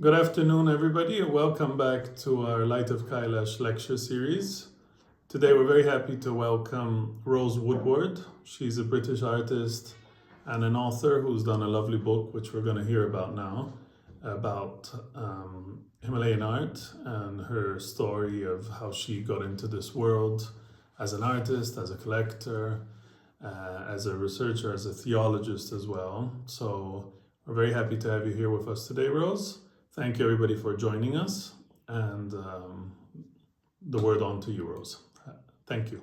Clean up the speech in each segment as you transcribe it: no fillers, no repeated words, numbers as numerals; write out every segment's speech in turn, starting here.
Good afternoon, everybody, and welcome back to our Light of Kailash lecture series. Today, we're very happy to welcome Rose Woodward. She's a British artist and an author who's done a lovely book, which we're going to hear about now, about Himalayan art and her story of how she got into this world as an artist, as a collector, as a researcher, as a theologist as well. So we're very happy to have you here with us today, Rose. Thank you, everybody, for joining us. And the word on to you, Rose. Thank you.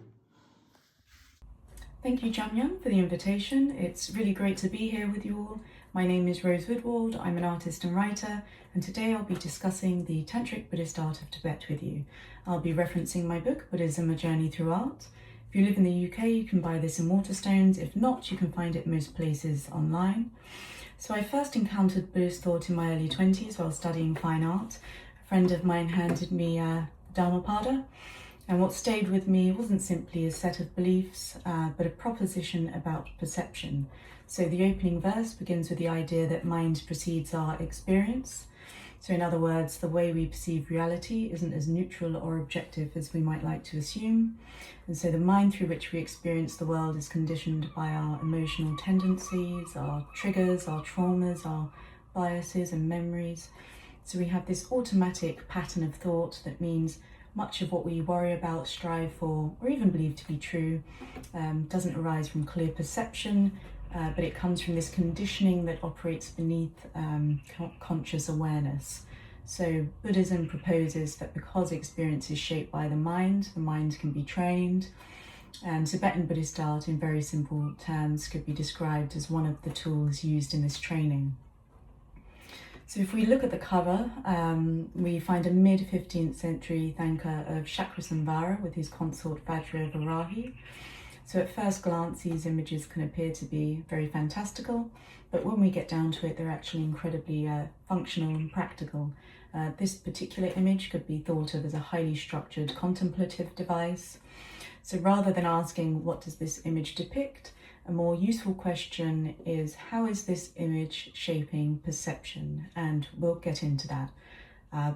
Thank you, Jamyang, for the invitation. It's really great to be here with you all. My name is Rose Woodward. I'm an artist and writer, and today I'll be discussing the Tantric Buddhist art of Tibet with you. I'll be referencing my book, Buddhism, A Journey Through Art. If you live in the UK, you can buy this in Waterstones. If not, you can find it most places online. So I first encountered Buddhist thought in my early 20s while studying fine art. A friend of mine handed me Dhammapada, and what stayed with me wasn't simply a set of beliefs, but a proposition about perception. So the opening verse begins with the idea that mind precedes our experience. So in other words, the way we perceive reality isn't as neutral or objective as we might like to assume. And so the mind through which we experience the world is conditioned by our emotional tendencies, our triggers, our traumas, our biases and memories. So we have this automatic pattern of thought that means much of what we worry about, strive for, or even believe to be true doesn't arise from clear perception, but it comes from this conditioning that operates beneath conscious awareness. So Buddhism proposes that because experience is shaped by the mind can be trained, and Tibetan Buddhist art, in very simple terms, could be described as one of the tools used in this training. So if we look at the cover, we find a mid-15th century thangka of Shakrasamvara with his consort Vajra Varahi. So at first glance, these images can appear to be very fantastical, but when we get down to it, they're actually incredibly functional and practical. This particular image could be thought of as a highly structured contemplative device. So rather than asking, what does this image depict? A more useful question is, how is this image shaping perception? And we'll get into that.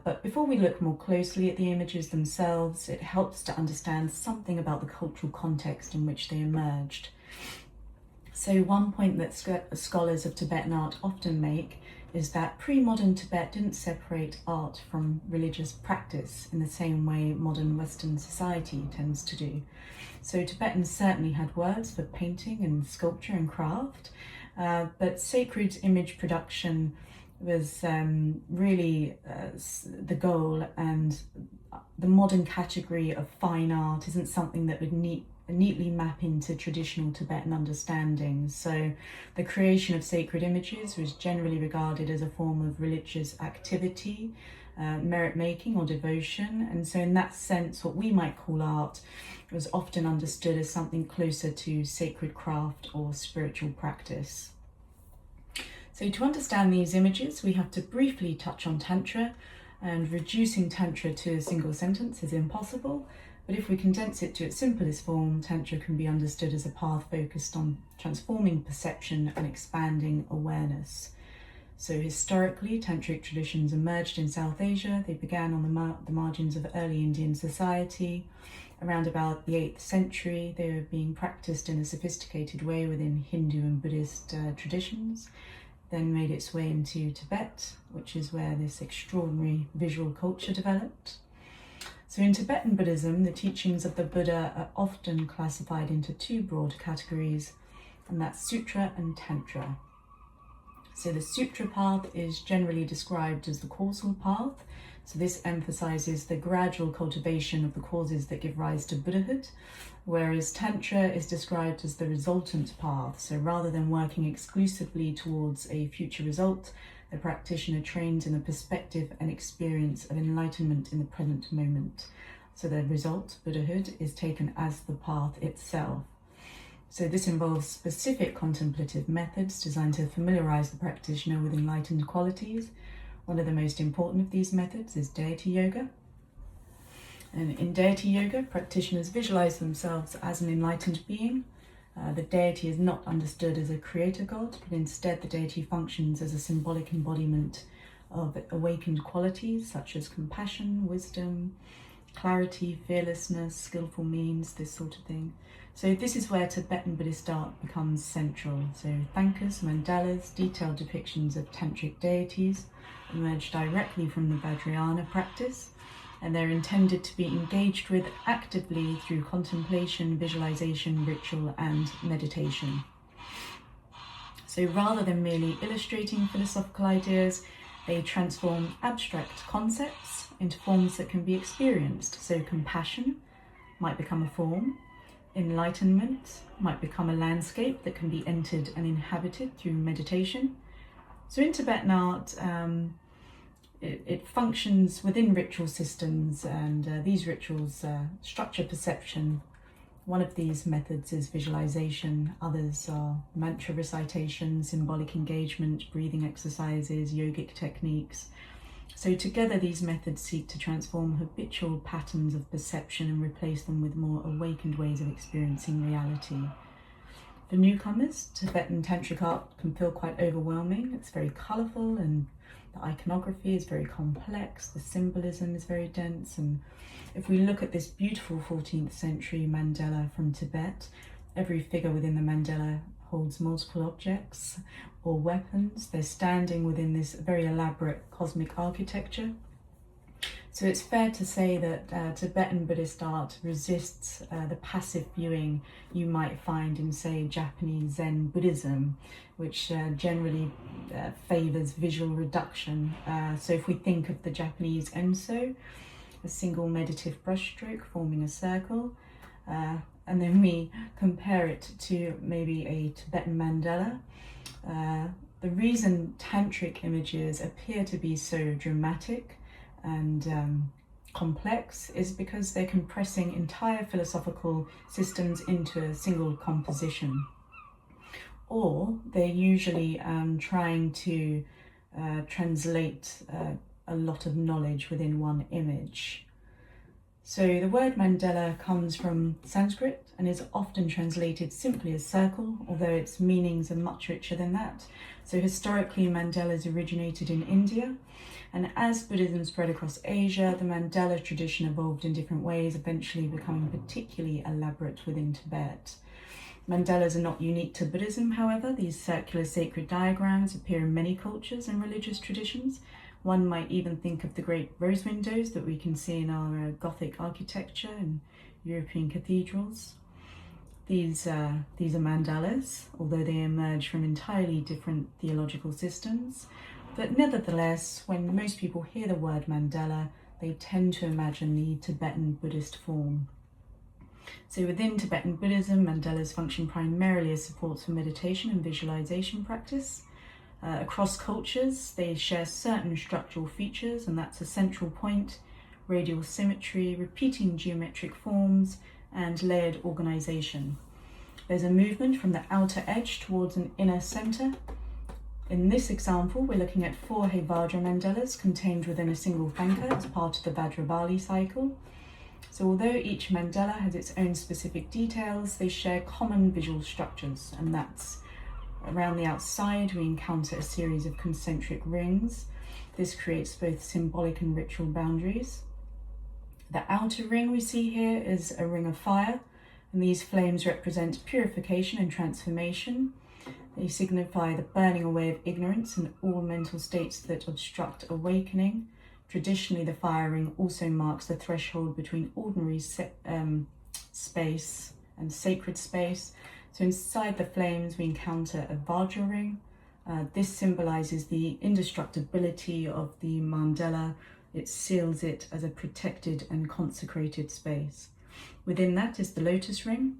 But before we look more closely at the images themselves, it helps to understand something about the cultural context in which they emerged. So one point that scholars of Tibetan art often make is that pre-modern Tibet didn't separate art from religious practice in the same way modern Western society tends to do. So Tibetans certainly had words for painting and sculpture and craft, but sacred image production was really the goal, and the modern category of fine art isn't something that would neatly map into traditional Tibetan understandings. So the creation of sacred images was generally regarded as a form of religious activity, merit-making or devotion, and so in that sense what we might call art was often understood as something closer to sacred craft or spiritual practice. So to understand these images, we have to briefly touch on Tantra, and reducing Tantra to a single sentence is impossible, but if we condense it to its simplest form, Tantra can be understood as a path focused on transforming perception and expanding awareness. So historically, Tantric traditions emerged in South Asia. They began on the margins of early Indian society. Around about the 8th century, they were being practiced in a sophisticated way within Hindu and Buddhist traditions, then made its way into Tibet, which is where this extraordinary visual culture developed. So in Tibetan Buddhism, the teachings of the Buddha are often classified into two broad categories, and that's Sutra and Tantra. So the Sutra path is generally described as the causal path. So this emphasizes the gradual cultivation of the causes that give rise to Buddhahood, whereas Tantra is described as the resultant path. So rather than working exclusively towards a future result, the practitioner trains in the perspective and experience of enlightenment in the present moment. So the result, Buddhahood, is taken as the path itself. So this involves specific contemplative methods designed to familiarize the practitioner with enlightened qualities. One of the most important of these methods is deity yoga. And in deity yoga, practitioners visualize themselves as an enlightened being. The deity is not understood as a creator god, but instead the deity functions as a symbolic embodiment of awakened qualities such as compassion, wisdom, clarity, fearlessness, skillful means, this sort of thing. So this is where Tibetan Buddhist art becomes central. So thangkas, mandalas, detailed depictions of tantric deities emerge directly from the Vajrayana practice, and they're intended to be engaged with actively through contemplation, visualization, ritual, and meditation. So rather than merely illustrating philosophical ideas, they transform abstract concepts into forms that can be experienced. So compassion might become a form, enlightenment might become a landscape that can be entered and inhabited through meditation. So in Tibetan art, it functions within ritual systems, and these rituals structure perception. One of these methods is visualization, others are mantra recitation, symbolic engagement, breathing exercises, yogic techniques. So together these methods seek to transform habitual patterns of perception and replace them with more awakened ways of experiencing reality. For newcomers, Tibetan tantric art can feel quite overwhelming. It's very colourful and the iconography is very complex, the symbolism is very dense, and if we look at this beautiful 14th century mandala from Tibet, every figure within the mandala holds multiple objects or weapons. They're standing within this very elaborate cosmic architecture. So it's fair to say that Tibetan Buddhist art resists the passive viewing you might find in, say, Japanese Zen Buddhism, which generally favours visual reduction. So if we think of the Japanese enso, a single meditative brushstroke forming a circle, and then we compare it to maybe a Tibetan mandala, the reason tantric images appear to be so dramatic and complex is because they're compressing entire philosophical systems into a single composition, or they're usually trying to translate a lot of knowledge within one image. So the word mandala comes from Sanskrit and is often translated simply as circle, although its meanings are much richer than that. So historically, mandalas originated in India, and as Buddhism spread across Asia, the mandala tradition evolved in different ways, eventually becoming particularly elaborate within Tibet. Mandalas are not unique to Buddhism, however. These circular sacred diagrams appear in many cultures and religious traditions. One might even think of the great rose windows that we can see in our Gothic architecture in European cathedrals. These are mandalas, although they emerge from entirely different theological systems. But nevertheless, when most people hear the word mandala, they tend to imagine the Tibetan Buddhist form. So within Tibetan Buddhism, mandalas function primarily as supports for meditation and visualization practice. Across cultures, they share certain structural features, and that's a central point, radial symmetry, repeating geometric forms, and layered organization. There's a movement from the outer edge towards an inner center. In this example, we're looking at 4 Hevajra mandalas contained within a single thangka as part of the Vajrabali cycle. So although each mandala has its own specific details, they share common visual structures, and that's around the outside we encounter a series of concentric rings. This creates both symbolic and ritual boundaries. The outer ring we see here is a ring of fire, and these flames represent purification and transformation. They signify the burning away of ignorance and all mental states that obstruct awakening. Traditionally, the fire ring also marks the threshold between ordinary space and sacred space. So inside the flames, we encounter a Vajra ring. This symbolizes the indestructibility of the mandala. It seals it as a protected and consecrated space. Within that is the lotus ring.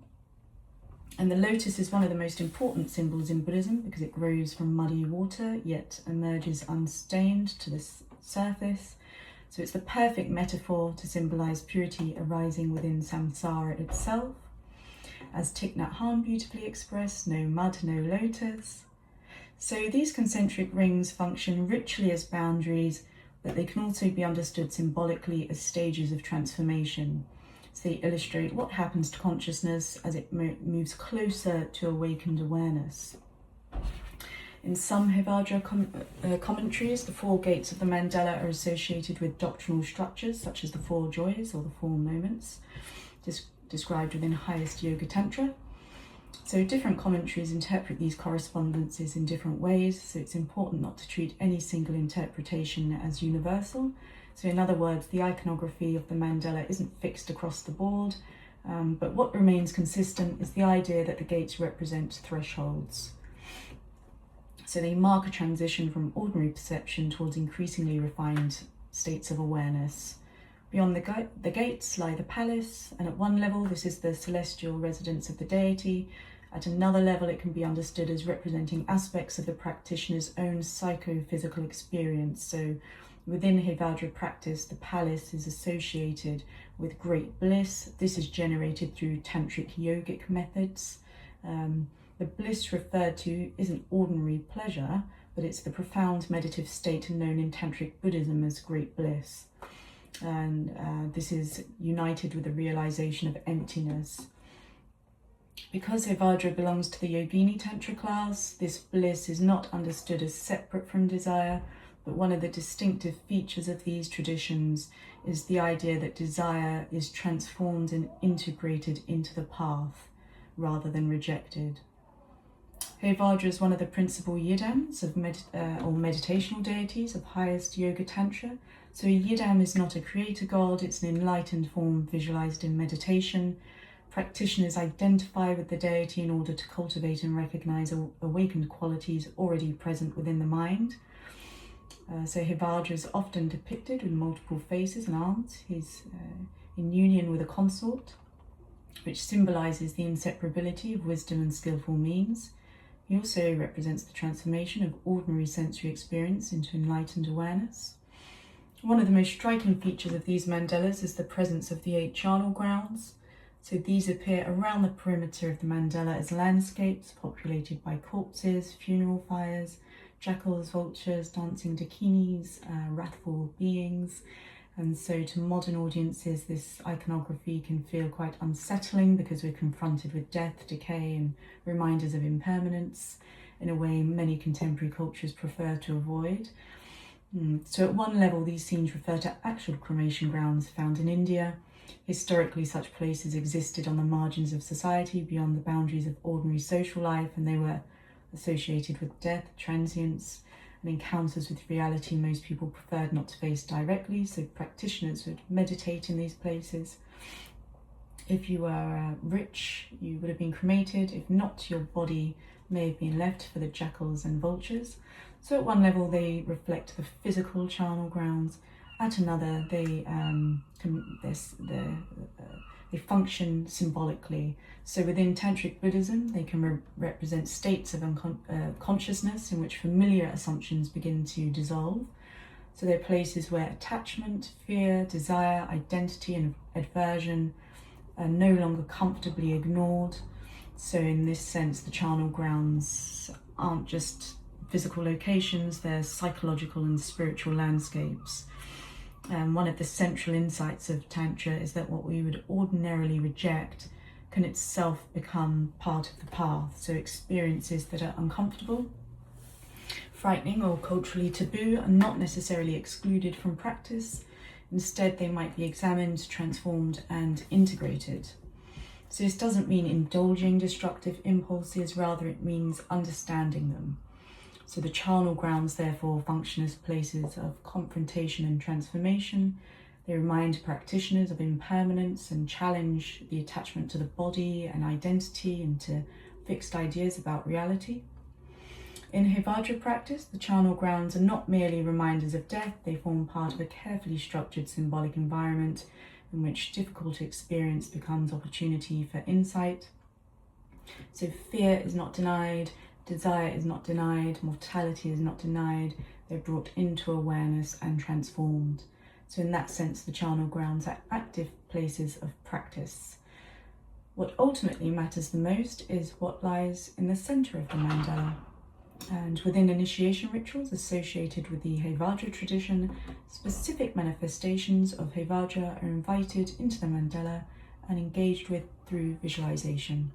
And the lotus is one of the most important symbols in Buddhism because it grows from muddy water, yet emerges unstained to the surface. So it's the perfect metaphor to symbolize purity arising within samsara itself. As Thich Nhat Hanh beautifully expressed, no mud, no lotus. So these concentric rings function ritually as boundaries, but they can also be understood symbolically as stages of transformation. So they illustrate what happens to consciousness as it moves closer to awakened awareness. In some Hevajra commentaries, the 4 gates of the mandala are associated with doctrinal structures such as the 4 joys or the 4 moments, described within highest Yoga Tantra. So different commentaries interpret these correspondences in different ways, so it's important not to treat any single interpretation as universal. So in other words, the iconography of the mandala isn't fixed across the board, but what remains consistent is the idea that the gates represent thresholds. So they mark a transition from ordinary perception towards increasingly refined states of awareness. Beyond the gates lie the palace, and at one level this is the celestial residence of the deity. At another level it can be understood as representing aspects of the practitioner's own psychophysical experience. So within Hevajra practice, the palace is associated with great bliss. This is generated through tantric yogic methods. The bliss referred to isn't ordinary pleasure, but it's the profound meditative state known in tantric Buddhism as great bliss. And this is united with the realization of emptiness. Because Hevajra belongs to the Yogini Tantra class, this bliss is not understood as separate from desire, but one of the distinctive features of these traditions is the idea that desire is transformed and integrated into the path rather than rejected. Hevajra is one of the principal yidams of or meditational deities of highest Yoga Tantra. So a yidam is not a creator god, it's an enlightened form visualized in meditation. Practitioners identify with the deity in order to cultivate and recognize awakened qualities already present within the mind. So Hevajra is often depicted with multiple faces and arms. He's in union with a consort, which symbolizes the inseparability of wisdom and skillful means. He also represents the transformation of ordinary sensory experience into enlightened awareness. One of the most striking features of these mandalas is the presence of the 8 charnel grounds. So these appear around the perimeter of the mandala as landscapes populated by corpses, funeral fires, jackals, vultures, dancing dakinis, wrathful beings. And so to modern audiences, this iconography can feel quite unsettling because we're confronted with death, decay, and reminders of impermanence in a way many contemporary cultures prefer to avoid. So at one level, these scenes refer to actual cremation grounds found in India. Historically, such places existed on the margins of society beyond the boundaries of ordinary social life, and they were associated with death, transience, and encounters with reality most people preferred not to face directly, so practitioners would meditate in these places. If you were rich, you would have been cremated. If not, your body may have been left for the jackals and vultures. So at one level, they reflect the physical charnel grounds. At another, they function symbolically. So within Tantric Buddhism, they can represent states of consciousness in which familiar assumptions begin to dissolve. So they're places where attachment, fear, desire, identity, and aversion are no longer comfortably ignored. So in this sense, the charnel grounds aren't just physical locations, they're psychological and spiritual landscapes. One of the central insights of Tantra is that what we would ordinarily reject can itself become part of the path. So experiences that are uncomfortable, frightening, or culturally taboo are not necessarily excluded from practice. Instead, they might be examined, transformed, and integrated. So this doesn't mean indulging destructive impulses, rather it means understanding them. So the charnel grounds therefore function as places of confrontation and transformation. They remind practitioners of impermanence and challenge the attachment to the body and identity and to fixed ideas about reality. In Hevajra practice, the charnel grounds are not merely reminders of death, they form part of a carefully structured symbolic environment in which difficult experience becomes opportunity for insight. So fear is not denied, desire is not denied, mortality is not denied, they're brought into awareness and transformed. So in that sense, the charnel grounds are active places of practice. What ultimately matters the most is what lies in the centre of the mandala. And within initiation rituals associated with the Hevajra tradition, specific manifestations of Hevajra are invited into the mandala and engaged with through visualization.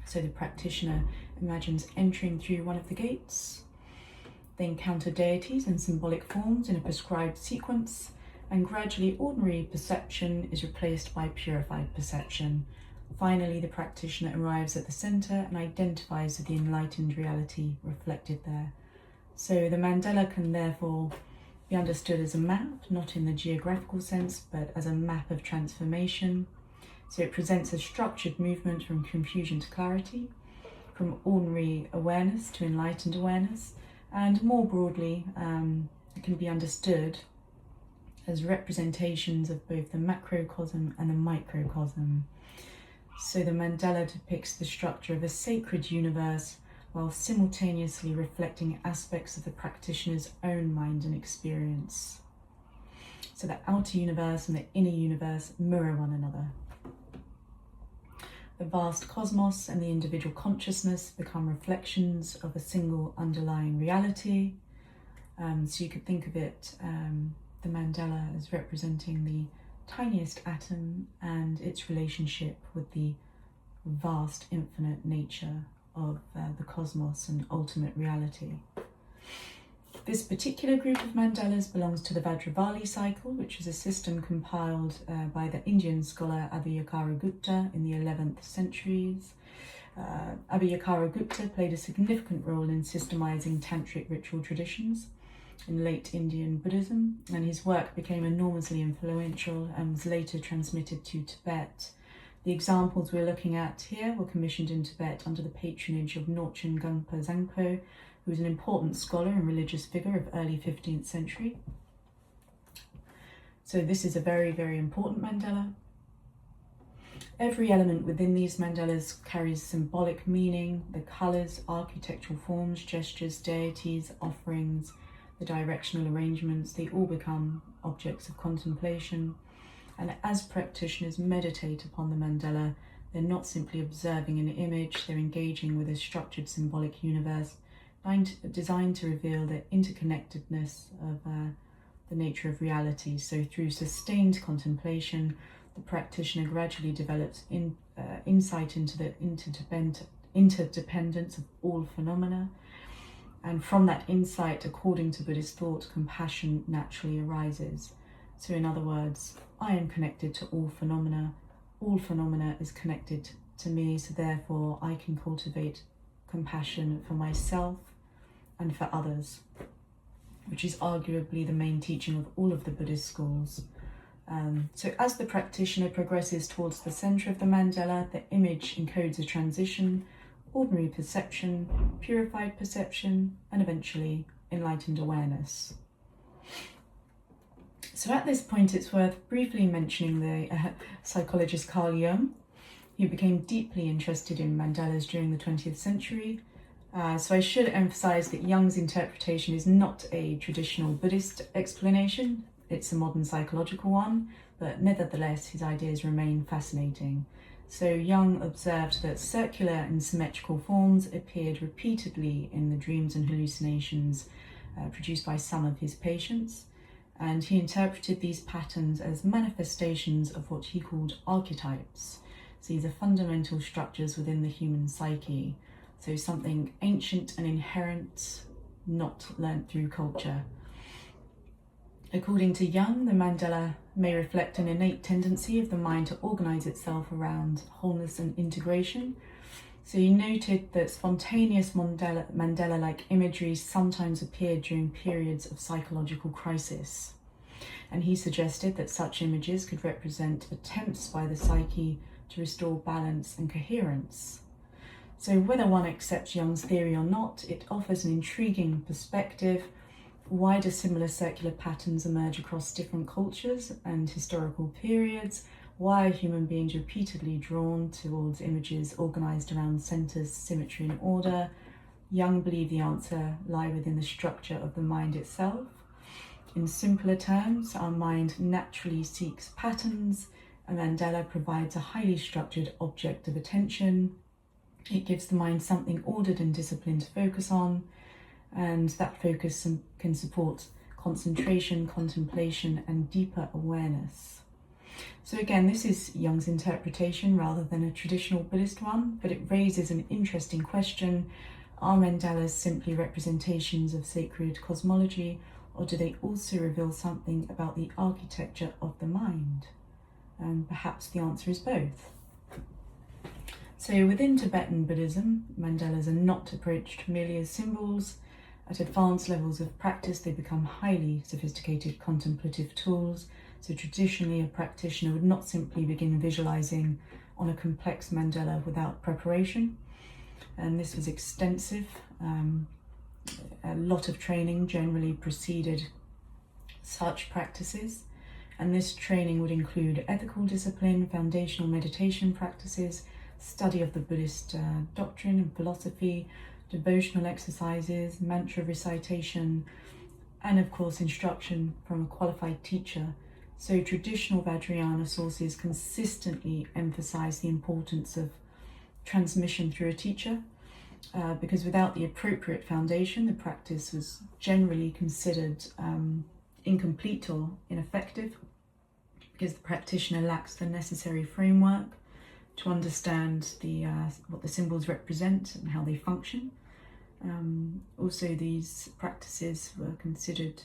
So the practitioner imagines entering through one of the gates. They encounter deities and symbolic forms in a prescribed sequence, and gradually ordinary perception is replaced by purified perception. Finally, the practitioner arrives at the centre and identifies with the enlightened reality reflected there. So the mandala can therefore be understood as a map, not in the geographical sense, but as a map of transformation. So it presents a structured movement from confusion to clarity, from ordinary awareness to enlightened awareness, and more broadly, it can be understood as representations of both the macrocosm and the microcosm. So the mandala depicts the structure of a sacred universe while simultaneously reflecting aspects of the practitioner's own mind and experience. So the outer universe and the inner universe mirror one another. The vast cosmos and the individual consciousness become reflections of a single underlying reality. So you could think of it, the mandala, as representing the tiniest atom and its relationship with the vast infinite nature of the cosmos and ultimate reality. This particular group of mandalas belongs to the Vajravali cycle, which is a system compiled by the Indian scholar Abhiyakaragupta in the 11th centuries. Abhiyakaragupta played a significant role in systemizing tantric ritual traditions in late Indian Buddhism, and his work became enormously influential and was later transmitted to Tibet. The examples we're looking at here were commissioned in Tibet under the patronage of Norchen Gangpa Zangpo, who was an important scholar and religious figure of early 15th century. So this is a very, very important mandala. Every element within these mandalas carries symbolic meaning. The colours, architectural forms, gestures, deities, offerings, the directional arrangements, they all become objects of contemplation. And as practitioners meditate upon the mandala, they're not simply observing an image, they're engaging with a structured symbolic universe designed to reveal the interconnectedness of the nature of reality. So through sustained contemplation, the practitioner gradually develops insight into the interdependence of all phenomena. And from that insight, according to Buddhist thought, compassion naturally arises. So in other words, I am connected to all phenomena is connected to me, so therefore I can cultivate compassion for myself and for others, which is arguably the main teaching of all of the Buddhist schools. So as the practitioner progresses towards the centre of the mandala, the image encodes a transition, ordinary perception, purified perception, and eventually enlightened awareness. So at this point, it's worth briefly mentioning the psychologist Carl Jung. He became deeply interested in mandalas during the 20th century. So I should emphasise that Jung's interpretation is not a traditional Buddhist explanation. It's a modern psychological one, but nevertheless, his ideas remain fascinating. So Jung observed that circular and symmetrical forms appeared repeatedly in the dreams and hallucinations produced by some of his patients. And he interpreted these patterns as manifestations of what he called archetypes. So these are fundamental structures within the human psyche. So something ancient and inherent, not learnt through culture. According to Jung, the mandala may reflect an innate tendency of the mind to organise itself around wholeness and integration. So he noted that spontaneous mandala-like imagery sometimes appeared during periods of psychological crisis. And he suggested that such images could represent attempts by the psyche to restore balance and coherence. So whether one accepts Jung's theory or not, it offers an intriguing perspective. Why do similar circular patterns emerge across different cultures and historical periods? Why are human beings repeatedly drawn towards images organised around centres, symmetry and order? Jung believed the answer lie within the structure of the mind itself. In simpler terms, our mind naturally seeks patterns. A mandala provides a highly structured object of attention. It gives the mind something ordered and disciplined to focus on, and that focus can support concentration, contemplation and deeper awareness. So again, this is Jung's interpretation rather than a traditional Buddhist one, but it raises an interesting question. Are mandalas simply representations of sacred cosmology, or do they also reveal something about the architecture of the mind? And perhaps the answer is both. So within Tibetan Buddhism, mandalas are not approached merely as symbols. At advanced levels of practice, they become highly sophisticated contemplative tools. So traditionally, a practitioner would not simply begin visualizing on a complex mandala without preparation. And this was extensive. A lot of training generally preceded such practices. And this training would include ethical discipline, foundational meditation practices, study of the Buddhist doctrine and philosophy, devotional exercises, mantra recitation, and of course instruction from a qualified teacher. So traditional Vajrayana sources consistently emphasize the importance of transmission through a teacher, because without the appropriate foundation, the practice was generally considered incomplete or ineffective, because the practitioner lacks the necessary framework to understand what the symbols represent and how they function. Also, these practices were considered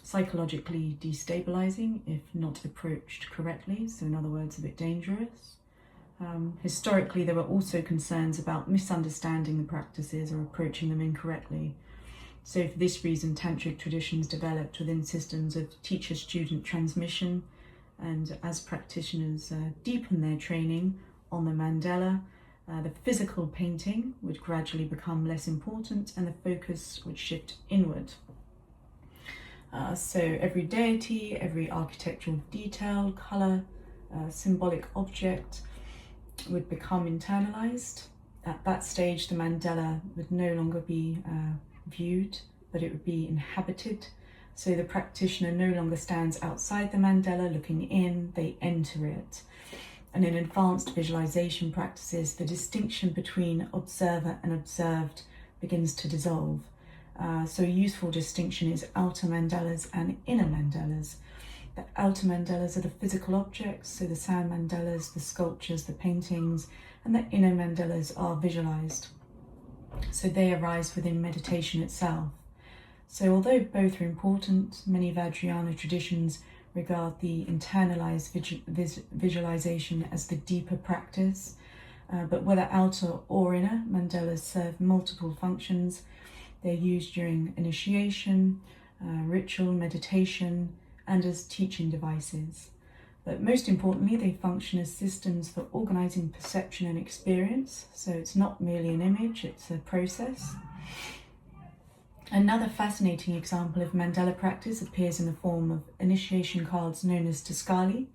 psychologically destabilizing if not approached correctly, so in other words, a bit dangerous. Historically, there were also concerns about misunderstanding the practices or approaching them incorrectly. So for this reason, tantric traditions developed within systems of teacher-student transmission, and as practitioners deepen their training on the mandala, the physical painting would gradually become less important and the focus would shift inward. So every deity, every architectural detail, colour, symbolic object would become internalized. At that stage, the mandala would no longer be viewed, but it would be inhabited. So the practitioner no longer stands outside the mandala looking in, they enter it. And in advanced visualization practices, the distinction between observer and observed begins to dissolve. So a useful distinction is outer mandalas and inner mandalas. The outer mandalas are the physical objects, so the sand mandalas, the sculptures, the paintings, and the inner mandalas are visualized. So they arise within meditation itself. So although both are important, many Vajrayana traditions regard the internalized visualization as the deeper practice. But whether outer or inner, mandalas serve multiple functions. They're used during initiation, ritual, meditation, and as teaching devices. But most importantly, they function as systems for organizing perception and experience. So it's not merely an image, it's a process. Another fascinating example of mandala practice appears in the form of initiation cards known as thangkas.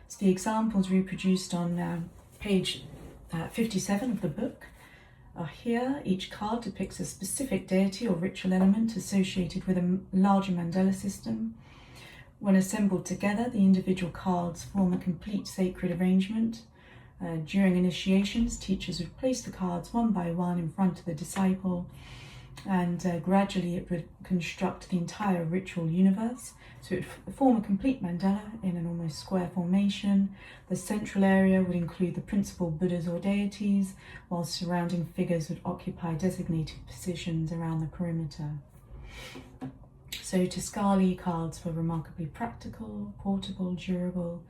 So the examples reproduced on page 57 of the book are here. Each card depicts a specific deity or ritual element associated with a larger mandala system. When assembled together, the individual cards form a complete sacred arrangement. During initiations, teachers would place the cards one by one in front of the disciple, and gradually it would construct the entire ritual universe. So it would form a complete mandala in an almost square formation. The central area would include the principal Buddhas or deities, while surrounding figures would occupy designated positions around the perimeter. So thangkas cards were remarkably practical, portable, durable.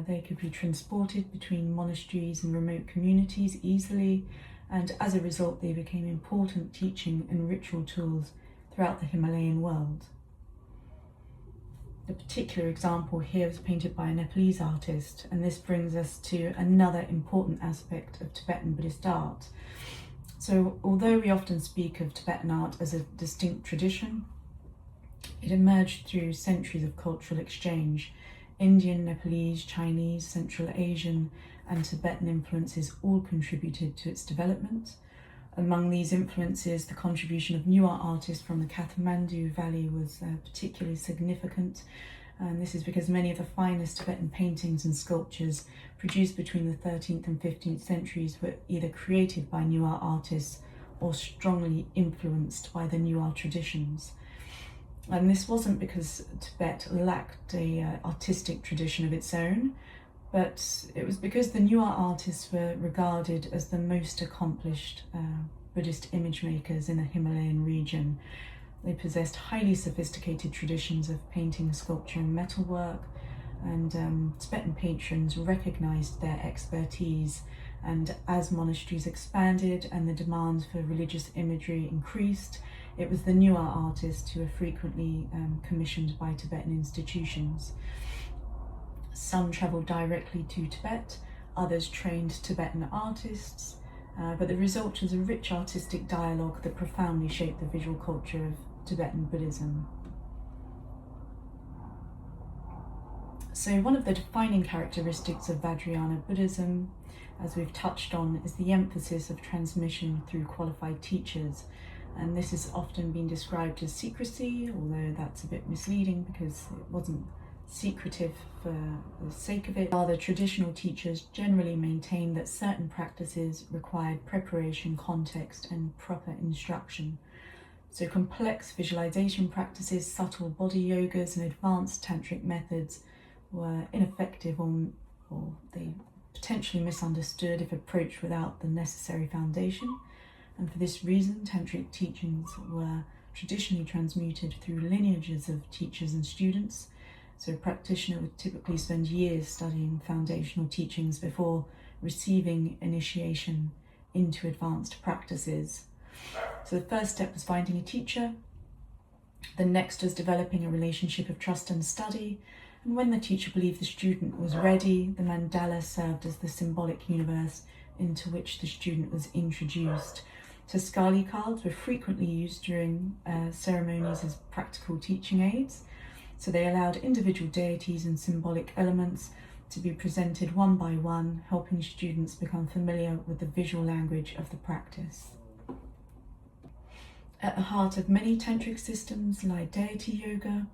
They could be transported between monasteries and remote communities easily, and as a result they became important teaching and ritual tools throughout the Himalayan world. The particular example here was painted by a Nepalese artist, and this brings us to another important aspect of Tibetan Buddhist art. So although we often speak of Tibetan art as a distinct tradition, it emerged through centuries of cultural exchange. Indian, Nepalese, Chinese, Central Asian and Tibetan influences all contributed to its development. Among these influences, the contribution of newer artists from the Kathmandu Valley was particularly significant, and this is because many of the finest Tibetan paintings and sculptures produced between the 13th and 15th centuries were either created by newer artists or strongly influenced by the newer traditions. And this wasn't because Tibet lacked a artistic tradition of its own, but it was because the newer artists were regarded as the most accomplished Buddhist image makers in the Himalayan region. They possessed highly sophisticated traditions of painting, sculpture and metalwork, and Tibetan patrons recognized their expertise. And as monasteries expanded and the demand for religious imagery increased, it was the newer artists who were frequently commissioned by Tibetan institutions. Some travelled directly to Tibet, others trained Tibetan artists, but the result was a rich artistic dialogue that profoundly shaped the visual culture of Tibetan Buddhism. So one of the defining characteristics of Vajrayana Buddhism, as we've touched on, is the emphasis of transmission through qualified teachers. And this has often been described as secrecy, although that's a bit misleading because it wasn't secretive for the sake of it. Rather, traditional teachers generally maintained that certain practices required preparation, context, and proper instruction. So complex visualization practices, subtle body yogas, and advanced tantric methods were ineffective or they potentially misunderstood if approached without the necessary foundation. And for this reason, tantric teachings were traditionally transmuted through lineages of teachers and students. So a practitioner would typically spend years studying foundational teachings before receiving initiation into advanced practices. So the first step was finding a teacher. The next was developing a relationship of trust and study. And when the teacher believed the student was ready, the mandala served as the symbolic universe into which the student was introduced. So skali cards were frequently used during ceremonies as practical teaching aids. So they allowed individual deities and symbolic elements to be presented one by one, helping students become familiar with the visual language of the practice. At the heart of many tantric systems lie deity yoga.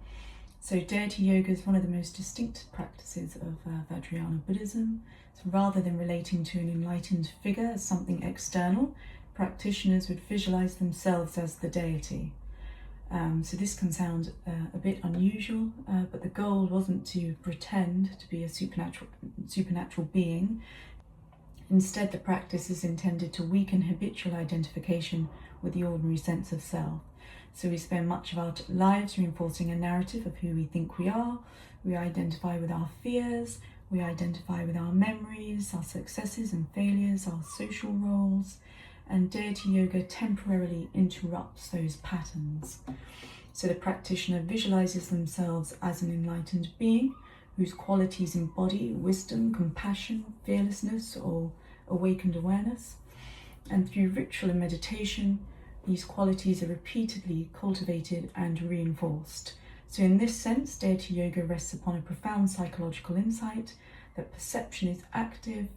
So deity yoga is one of the most distinct practices of Vajrayana Buddhism. So rather than relating to an enlightened figure as something external, practitioners would visualize themselves as the deity. So this can sound a bit unusual, but the goal wasn't to pretend to be a supernatural being. Instead, the practice is intended to weaken habitual identification with the ordinary sense of self. So we spend much of our lives reinforcing a narrative of who we think we are. We identify with our fears, we identify with our memories, our successes and failures, our social roles, and deity yoga temporarily interrupts those patterns. So the practitioner visualizes themselves as an enlightened being whose qualities embody wisdom, compassion, fearlessness, or awakened awareness. And through ritual and meditation, these qualities are repeatedly cultivated and reinforced. So in this sense, deity yoga rests upon a profound psychological insight that perception is active,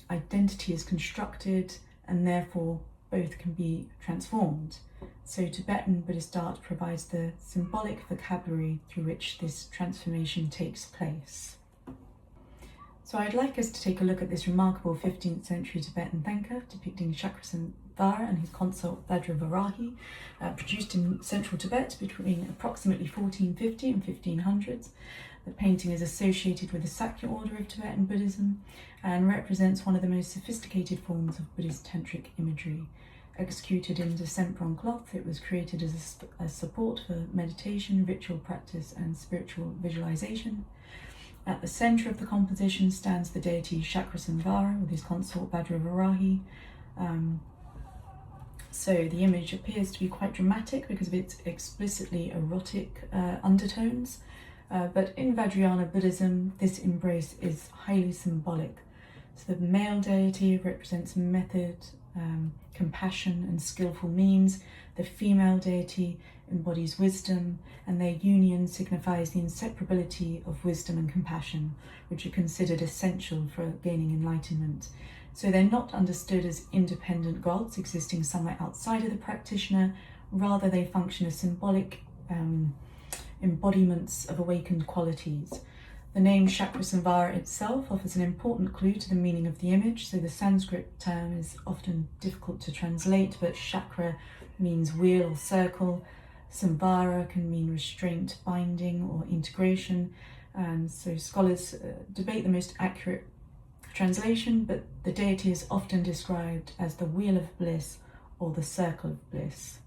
identity is constructed, and therefore both can be transformed. So Tibetan Buddhist art provides the symbolic vocabulary through which this transformation takes place. So I'd like us to take a look at this remarkable 15th century Tibetan thangka depicting Shakrasvara and his consort Vajravarahi, produced in central Tibet between approximately 1450 and 1500s. The painting is associated with the Sakya order of Tibetan Buddhism and represents one of the most sophisticated forms of Buddhist tantric imagery. Executed in December cloth, it was created as a support for meditation, ritual practice and spiritual visualization. At the centre of the composition stands the deity Shakrasvara with his consort Vajravarahi. So the image appears to be quite dramatic because of its explicitly erotic undertones. But in Vajrayana Buddhism, this embrace is highly symbolic. So the male deity represents method, compassion and skillful means. The female deity embodies wisdom, and their union signifies the inseparability of wisdom and compassion, which are considered essential for gaining enlightenment. So they're not understood as independent gods existing somewhere outside of the practitioner, rather they function as symbolic embodiments of awakened qualities. The name Shakrasvara itself offers an important clue to the meaning of the image. So the Sanskrit term is often difficult to translate, but chakra means wheel or circle. Samvara can mean restraint, binding, or integration. And so scholars debate the most accurate translation, but the deity is often described as the wheel of bliss or the circle of bliss.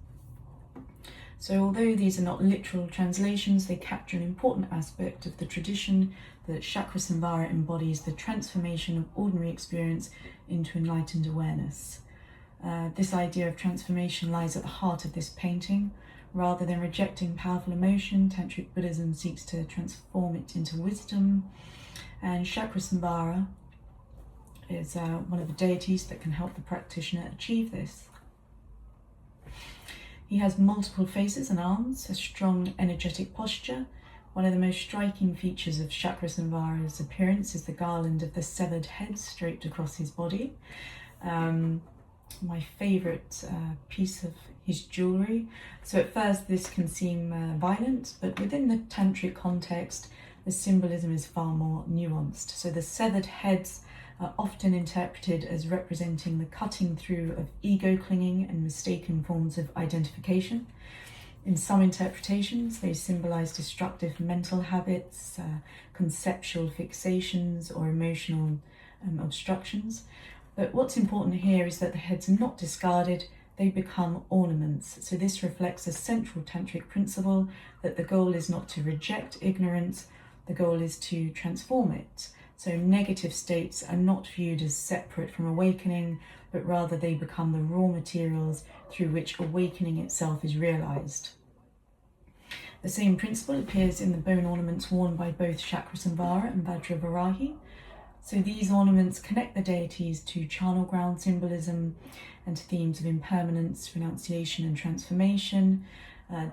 So although these are not literal translations, they capture an important aspect of the tradition that Chakrasamvara embodies the transformation of ordinary experience into enlightened awareness. This idea of transformation lies at the heart of this painting. Rather than rejecting powerful emotion, Tantric Buddhism seeks to transform it into wisdom. And Chakrasamvara is one of the deities that can help the practitioner achieve this. He has multiple faces and arms, a strong energetic posture. One of the most striking features of Chakrasamvara's appearance is the garland of the severed head draped across his body. My favourite piece of his jewellery. So at first this can seem violent, but within the tantric context, the symbolism is far more nuanced. So the severed heads are often interpreted as representing the cutting through of ego clinging and mistaken forms of identification. In some interpretations, they symbolise destructive mental habits, conceptual fixations, or emotional obstructions. But what's important here is that the heads are not discarded, they become ornaments. So this reflects a central tantric principle that the goal is not to reject ignorance, the goal is to transform it. So negative states are not viewed as separate from awakening, but rather they become the raw materials through which awakening itself is realised. The same principle appears in the bone ornaments worn by both Chakrasamvara and Vajravarahi. So these ornaments connect the deities to charnel ground symbolism and to themes of impermanence, renunciation and transformation.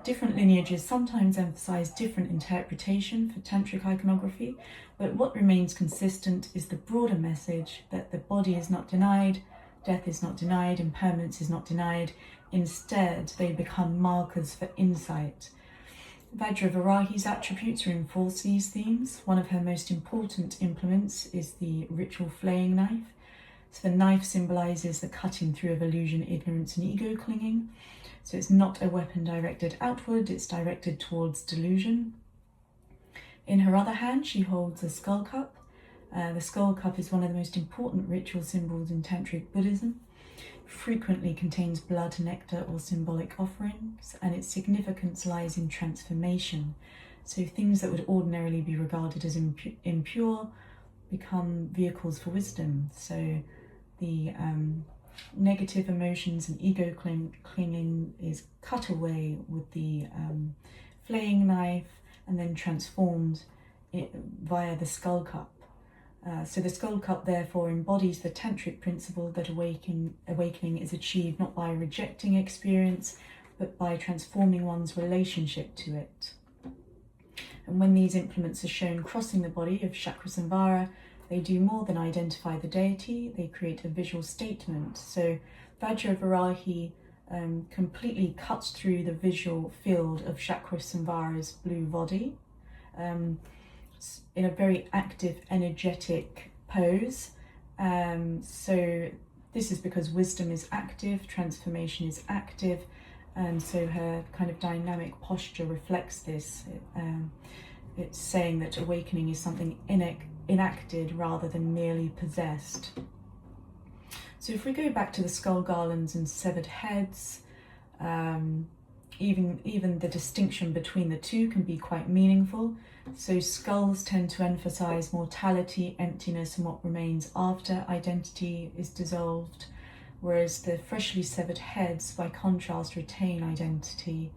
Different lineages sometimes emphasize different interpretation for tantric iconography, but what remains consistent is the broader message that the body is not denied, death is not denied, impermanence is not denied. Instead, they become markers for insight. Vajravarahi's attributes reinforce these themes. One of her most important implements is the ritual flaying knife. So the knife symbolises the cutting through of illusion, ignorance and ego clinging. So it's not a weapon directed outward, it's directed towards delusion. In her other hand, she holds a skull cup. The skull cup is one of the most important ritual symbols in Tantric Buddhism. Frequently contains blood, nectar or symbolic offerings, and its significance lies in transformation. So things that would ordinarily be regarded as impure become vehicles for wisdom. So the negative emotions and ego clinging is cut away with the flaying knife and then transformed via the skull cup. So the skull cup therefore embodies the tantric principle that awakening is achieved not by rejecting experience, but by transforming one's relationship to it. And when these implements are shown crossing the body of Chakrasamvara, they do more than identify the deity, they create a visual statement. So Vajravarahi completely cuts through the visual field of Chakrasamvara's blue body in a very active, energetic pose. So this is because wisdom is active, transformation is active, and so her kind of dynamic posture reflects this. It's saying that awakening is something enacted rather than merely possessed. So if we go back to the skull garlands and severed heads, even the distinction between the two can be quite meaningful. So skulls tend to emphasize mortality, emptiness, and what remains after identity is dissolved, whereas the freshly severed heads, by contrast, retain identity.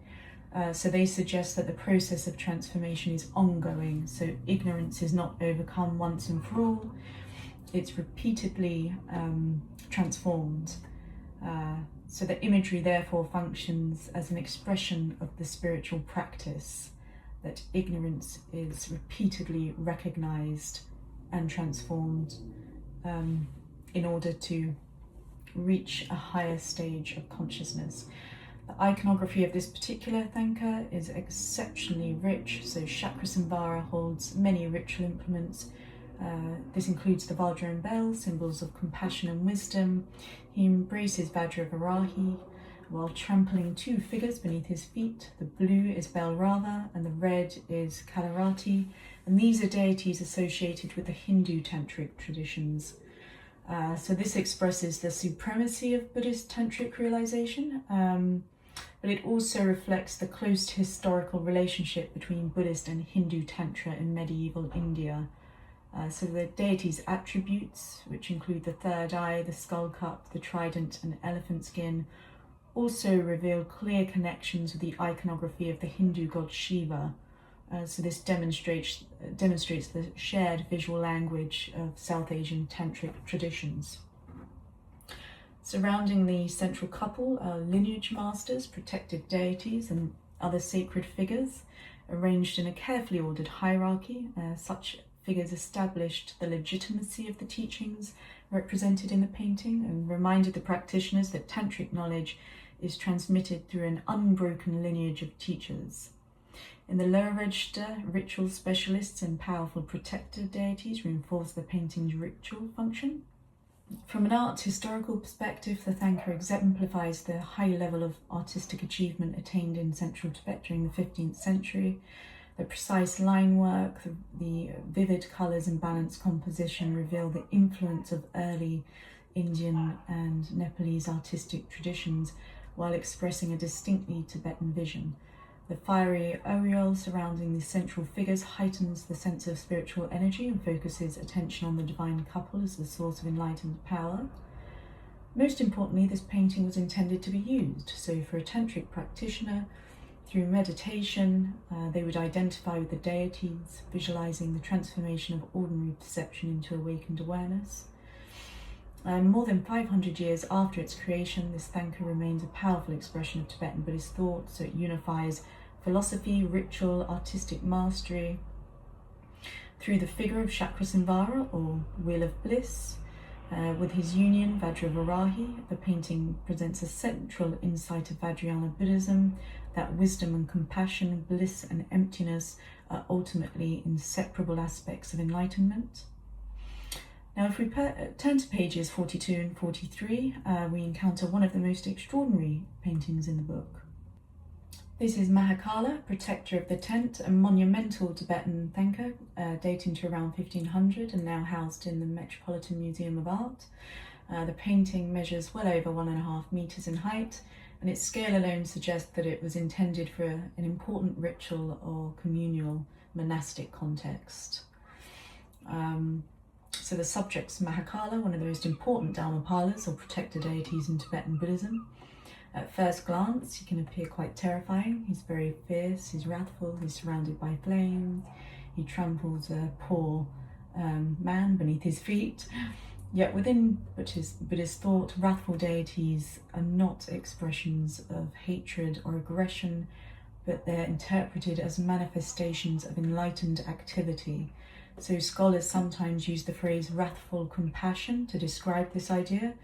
So they suggest that the process of transformation is ongoing, so ignorance is not overcome once and for all, it's repeatedly transformed. So the imagery therefore functions as an expression of the spiritual practice, that ignorance is repeatedly recognized and transformed in order to reach a higher stage of consciousness. The iconography of this particular thangka is exceptionally rich, so Chakrasamvara holds many ritual implements. This includes the Vajra and bell, symbols of compassion and wisdom. He embraces Vajravarahi, while trampling two figures beneath his feet. The blue is Belrava and the red is Kalarati, and these are deities associated with the Hindu tantric traditions. So this expresses the supremacy of Buddhist tantric realization, but it also reflects the close historical relationship between Buddhist and Hindu tantra in medieval India. So the deities' attributes, which include the third eye, the skull cup, the trident and elephant skin, also reveal clear connections with the iconography of the Hindu god Shiva. So this demonstrates the shared visual language of South Asian tantric traditions. Surrounding the central couple are lineage masters, protected deities and other sacred figures, arranged in a carefully ordered hierarchy. Such figures established the legitimacy of the teachings represented in the painting and reminded the practitioners that tantric knowledge is transmitted through an unbroken lineage of teachers. In the lower register, ritual specialists and powerful protector deities reinforce the painting's ritual function. From an art historical perspective, the thangka exemplifies the high level of artistic achievement attained in central Tibet during the 15th century. The precise line work, the vivid colours and balanced composition reveal the influence of early Indian and Nepalese artistic traditions while expressing a distinctly Tibetan vision. The fiery aureole surrounding the central figures heightens the sense of spiritual energy and focuses attention on the divine couple as the source of enlightened power. Most importantly, this painting was intended to be used. So for a tantric practitioner, through meditation, they would identify with the deities, visualizing the transformation of ordinary perception into awakened awareness. More than 500 years after its creation, this thangka remains a powerful expression of Tibetan Buddhist thought, so it unifies philosophy, ritual, artistic mastery. Through the figure of Chakrasamvara, or Wheel of Bliss, with his union, Vajravarahi, the painting presents a central insight of Vajrayana Buddhism, that wisdom and compassion, bliss and emptiness are ultimately inseparable aspects of enlightenment. Now, if we turn to pages 42 and 43, we encounter one of the most extraordinary paintings in the book. This is Mahakala, protector of the tent, a monumental Tibetan thangka dating to around 1500 and now housed in the Metropolitan Museum of Art. The painting measures well over 1.5 meters in height, and its scale alone suggests that it was intended for an important ritual or communal monastic context. So the subject's Mahakala, one of the most important Dharmapalas or protector deities in Tibetan Buddhism. At first glance, he can appear quite terrifying. He's very fierce, he's wrathful, he's surrounded by flames, he tramples a poor man beneath his feet. Yet within Buddhist thought, wrathful deities are not expressions of hatred or aggression, but they're interpreted as manifestations of enlightened activity. So scholars sometimes use the phrase wrathful compassion to describe this idea.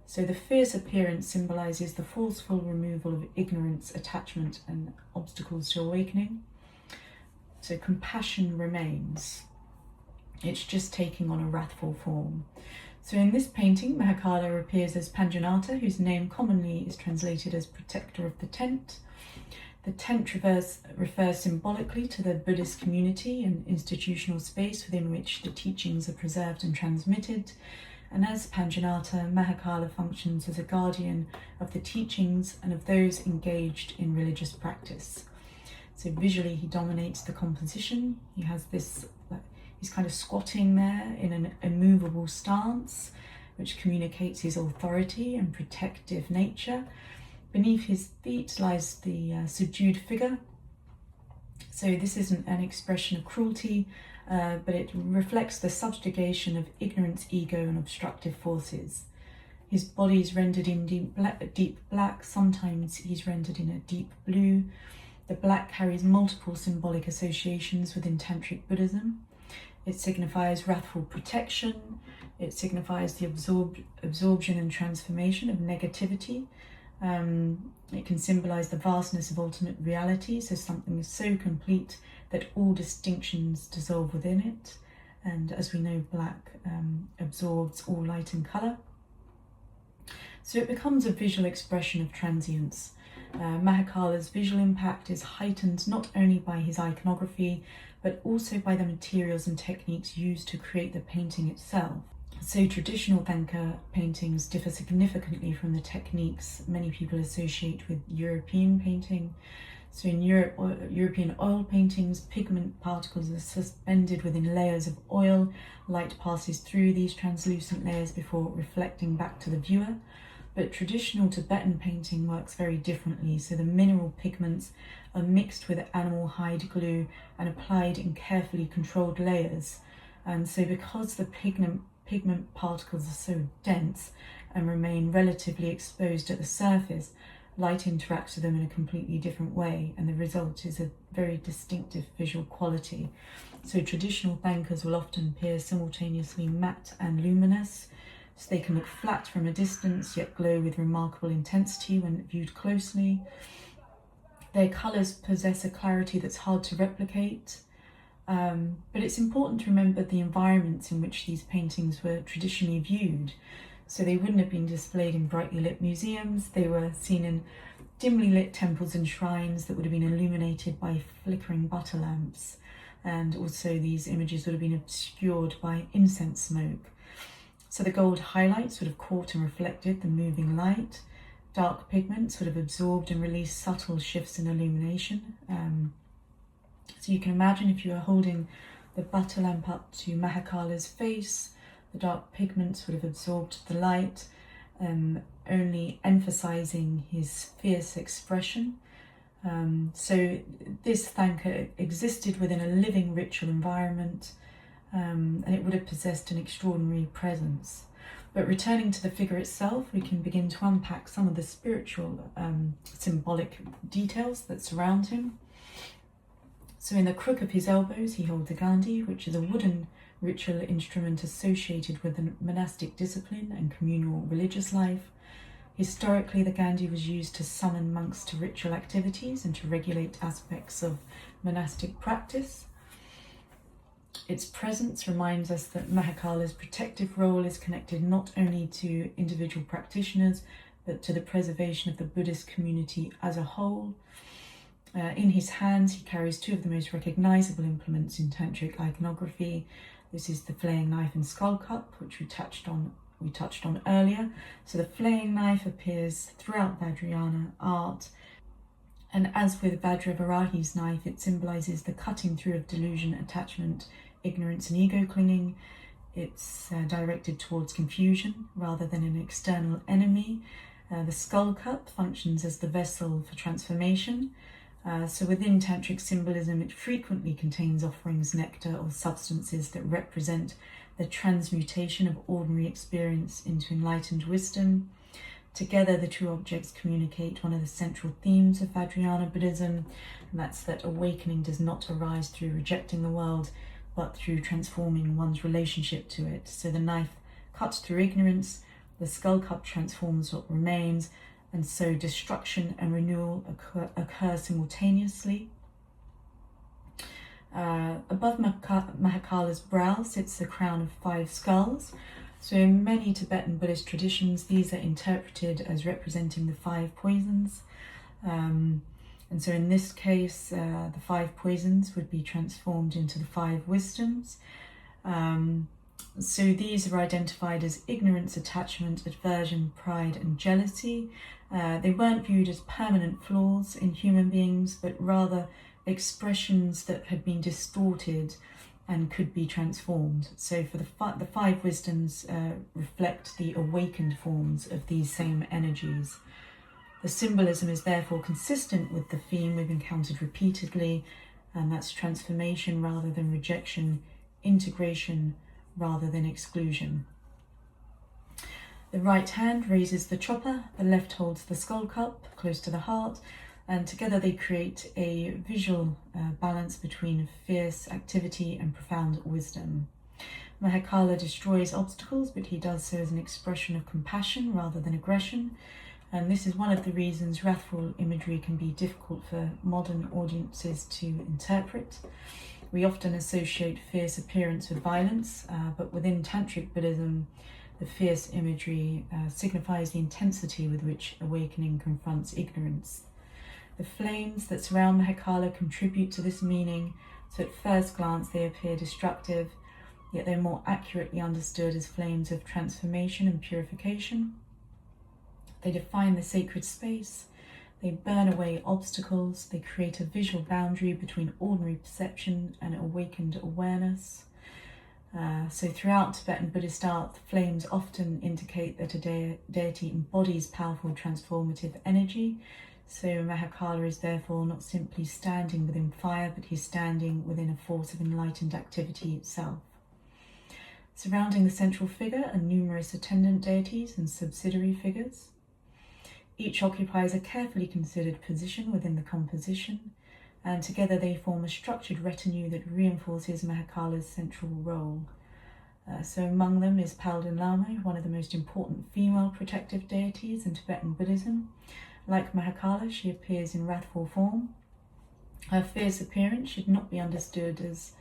So the fierce appearance symbolizes the forceful removal of ignorance, attachment, and obstacles to awakening. So compassion remains. It's just taking on a wrathful form. So in this painting, Mahakala appears as Panjanata, whose name commonly is translated as protector of the tent. The tent refers symbolically to the Buddhist community and institutional space within which the teachings are preserved and transmitted. And as Panjanata, Mahakala functions as a guardian of the teachings and of those engaged in religious practice. So visually, he dominates the composition. He has this, he's kind of squatting there in an immovable stance, which communicates his authority and protective nature. Beneath his feet lies the subdued figure. So this isn't an expression of cruelty, but it reflects the subjugation of ignorance, ego, and obstructive forces. His body is rendered in deep black, sometimes he's rendered in a deep blue. The black carries multiple symbolic associations within Tantric Buddhism. It signifies wrathful protection, it signifies the absorption and transformation of negativity. It can symbolize the vastness of ultimate reality, so something is so complete that all distinctions dissolve within it. And as we know, black absorbs all light and color. So it becomes a visual expression of transience. Mahakala's visual impact is heightened not only by his iconography, but also by the materials and techniques used to create the painting itself. So traditional thangka paintings differ significantly from the techniques many people associate with European painting. So in European oil paintings, pigment particles are suspended within layers of oil. Light passes through these translucent layers before reflecting back to the viewer. But traditional Tibetan painting works very differently. So the mineral pigments are mixed with animal hide glue and applied in carefully controlled layers. And so because the pigment particles are so dense and remain relatively exposed at the surface, light interacts with them in a completely different way, and the result is a very distinctive visual quality. So traditional thangkas will often appear simultaneously matte and luminous, so they can look flat from a distance yet glow with remarkable intensity when viewed closely. Their colours possess a clarity that's hard to replicate, but it's important to remember the environments in which these paintings were traditionally viewed. So they wouldn't have been displayed in brightly lit museums. They were seen in dimly lit temples and shrines that would have been illuminated by flickering butter lamps. And also these images would have been obscured by incense smoke. So the gold highlights would have caught and reflected the moving light. Dark pigments would have absorbed and released subtle shifts in illumination. So you can imagine if you were holding the butter lamp up to Mahakala's face, the dark pigments would have absorbed the light, only emphasizing his fierce expression. So this thangka existed within a living ritual environment, and it would have possessed an extraordinary presence. But returning to the figure itself, we can begin to unpack some of the spiritual, symbolic details that surround him. So in the crook of his elbows, he holds a gandhi, which is a wooden ritual instrument associated with the monastic discipline and communal religious life. Historically, the gandhi was used to summon monks to ritual activities and to regulate aspects of monastic practice. Its presence reminds us that Mahakala's protective role is connected not only to individual practitioners, but to the preservation of the Buddhist community as a whole. In his hands, he carries two of the most recognizable implements in tantric iconography. This is the flaying knife and skull cup, which we touched on earlier. So the flaying knife appears throughout Vajrayana art, and as with Vajravarahi's knife, it symbolizes the cutting through of delusion, attachment, ignorance and ego clinging. It's directed towards confusion rather than an external enemy. The skull cup functions as the vessel for transformation. So within tantric symbolism, it frequently contains offerings, nectar or substances that represent the transmutation of ordinary experience into enlightened wisdom. Together, the two objects communicate one of the central themes of Vajrayana Buddhism, and that's that awakening does not arise through rejecting the world, but through transforming one's relationship to it. So the knife cuts through ignorance, the skull cup transforms what remains, and so destruction and renewal occur simultaneously. Above Mahakala's brow sits the crown of 5 skulls. So in many Tibetan Buddhist traditions, these are interpreted as representing the 5 poisons. And so in this case, the 5 poisons would be transformed into the 5 wisdoms. So these are identified as ignorance, attachment, aversion, pride, and jealousy. They weren't viewed as permanent flaws in human beings, but rather expressions that had been distorted and could be transformed. So for the 5 wisdoms reflect the awakened forms of these same energies. The symbolism is therefore consistent with the theme we've encountered repeatedly, and that's transformation rather than rejection, integration rather than exclusion. The right hand raises the chopper, the left holds the skull cup close to the heart, and together they create a visual balance between fierce activity and profound wisdom. Mahakala destroys obstacles, but he does so as an expression of compassion rather than aggression, and this is one of the reasons wrathful imagery can be difficult for modern audiences to interpret. We often associate fierce appearance with violence, but within Tantric Buddhism, The fierce imagery signifies the intensity with which awakening confronts ignorance. The flames that surround Mahakala contribute to this meaning, so at first glance they appear destructive, yet they're more accurately understood as flames of transformation and purification. They define the sacred space, they burn away obstacles, they create a visual boundary between ordinary perception and awakened awareness. So throughout Tibetan Buddhist art, flames often indicate that a deity embodies powerful transformative energy. So Mahakala is therefore not simply standing within fire, but he's standing within a force of enlightened activity itself. Surrounding the central figure are numerous attendant deities and subsidiary figures. Each occupies a carefully considered position within the composition, and together they form a structured retinue that reinforces Mahakala's central role. So among them is Palden Lama, one of the most important female protective deities in Tibetan Buddhism. Like Mahakala, she appears in wrathful form. Her fierce appearance should not be understood as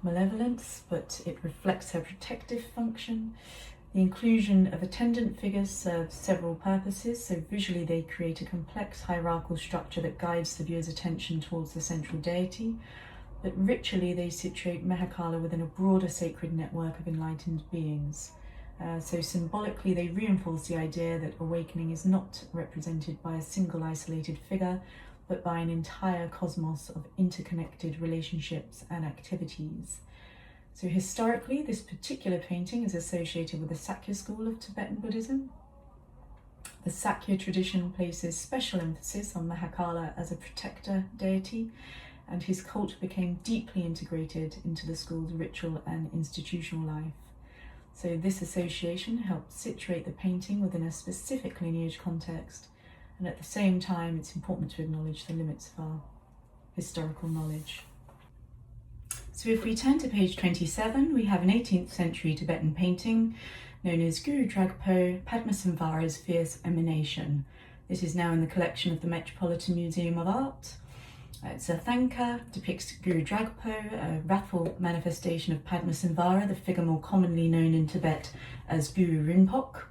malevolence, but it reflects her protective function. The inclusion of attendant figures serves several purposes, so visually they create a complex hierarchical structure that guides the viewer's attention towards the central deity, but ritually they situate Mahakala within a broader sacred network of enlightened beings. So symbolically they reinforce the idea that awakening is not represented by a single isolated figure, but by an entire cosmos of interconnected relationships and activities. So historically, this particular painting is associated with the Sakya school of Tibetan Buddhism. The Sakya tradition places special emphasis on Mahakala as a protector deity, and his cult became deeply integrated into the school's ritual and institutional life. So this association helped situate the painting within a specific lineage context, and at the same time it's important to acknowledge the limits of our historical knowledge. So if we turn to page 27, we have an 18th century Tibetan painting known as Guru Dragpo, Padmasamvara's Fierce Emanation. This is now in the collection of the Metropolitan Museum of Art. It's a thangka, depicts Guru Dragpo, a wrathful manifestation of Padmasamvara, the figure more commonly known in Tibet as Guru Rinpoche.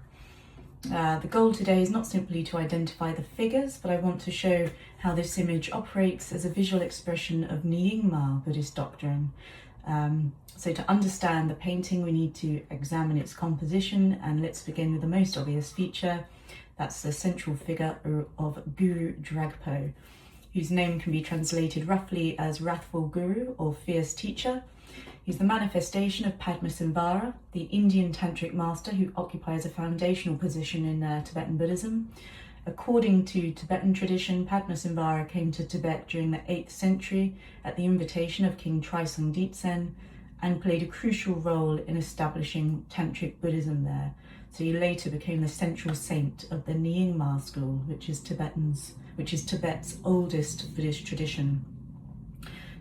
The goal today is not simply to identify the figures, but I want to show how this image operates as a visual expression of Nyingma Buddhist doctrine. So to understand the painting, we need to examine its composition, and let's begin with the most obvious feature. That's the central figure of Guru Dragpo, whose name can be translated roughly as wrathful guru or fierce teacher. He's the manifestation of Padmasamvara, the Indian tantric master who occupies a foundational position in Tibetan Buddhism. According to Tibetan tradition, Padmasamvara came to Tibet during the 8th century at the invitation of King Trisong Ditsen and played a crucial role in establishing tantric Buddhism there. So he later became the central saint of the Nyingma school, which is Tibet's oldest Buddhist tradition.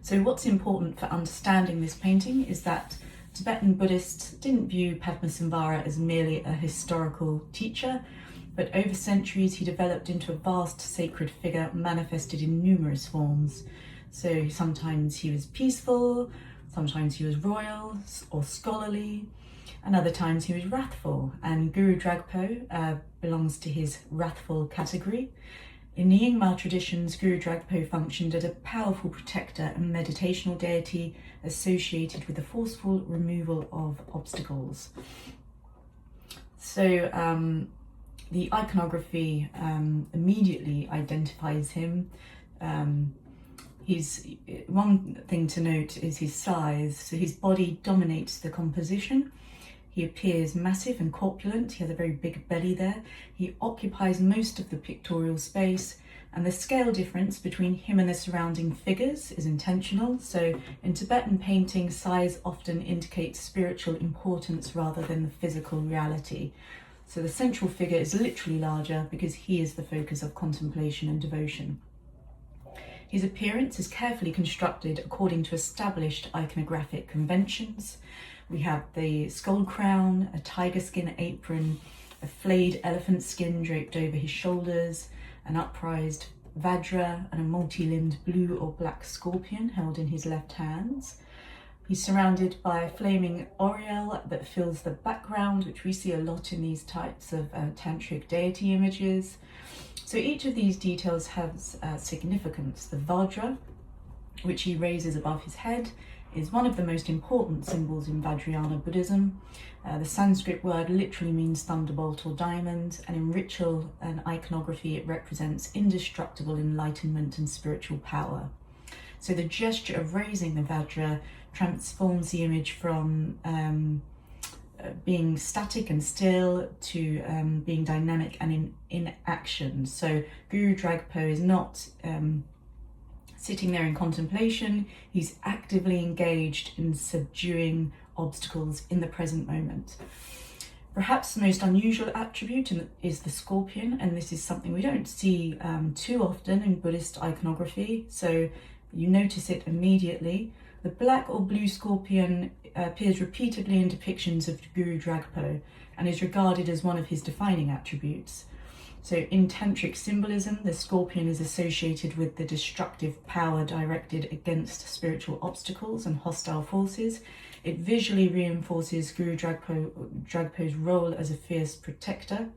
So what's important for understanding this painting is that Tibetan Buddhists didn't view Padmasamvara as merely a historical teacher, but over centuries he developed into a vast sacred figure manifested in numerous forms. So sometimes he was peaceful, sometimes he was royal or scholarly, and other times he was wrathful, and Guru Dragpo belongs to his wrathful category. In the Nyingma traditions, Guru Dragpo functioned as a powerful protector and meditational deity associated with the forceful removal of obstacles. So the iconography immediately identifies him. One thing to note is his size. So his body dominates the composition. He appears massive and corpulent. He has a very big belly there. He occupies most of the pictorial space, and the scale difference between him and the surrounding figures is intentional. So in Tibetan painting, size often indicates spiritual importance rather than the physical reality. So the central figure is literally larger because he is the focus of contemplation and devotion. His appearance is carefully constructed according to established iconographic conventions. We have the skull crown, a tiger skin apron, a flayed elephant skin draped over his shoulders, an upraised vajra, and a multi-limbed blue or black scorpion held in his left hands. He's surrounded by a flaming aureole that fills the background, which we see a lot in these types of tantric deity images. So each of these details has significance. The Vajra, which he raises above his head, is one of the most important symbols in Vajrayana Buddhism. The Sanskrit word literally means thunderbolt or diamond, and in ritual and iconography it represents indestructible enlightenment and spiritual power. So the gesture of raising the Vajra transforms the image from being static and still to being dynamic and in action. So Guru Dragpo is not sitting there in contemplation, he's actively engaged in subduing obstacles in the present moment. Perhaps the most unusual attribute is the scorpion, and this is something we don't see too often in Buddhist iconography, so you notice it immediately. The black or blue scorpion appears repeatedly in depictions of Guru Dragpo and is regarded as one of his defining attributes. So in tantric symbolism, the scorpion is associated with the destructive power directed against spiritual obstacles and hostile forces. It visually reinforces Guru Dragpo's role as a fierce protector.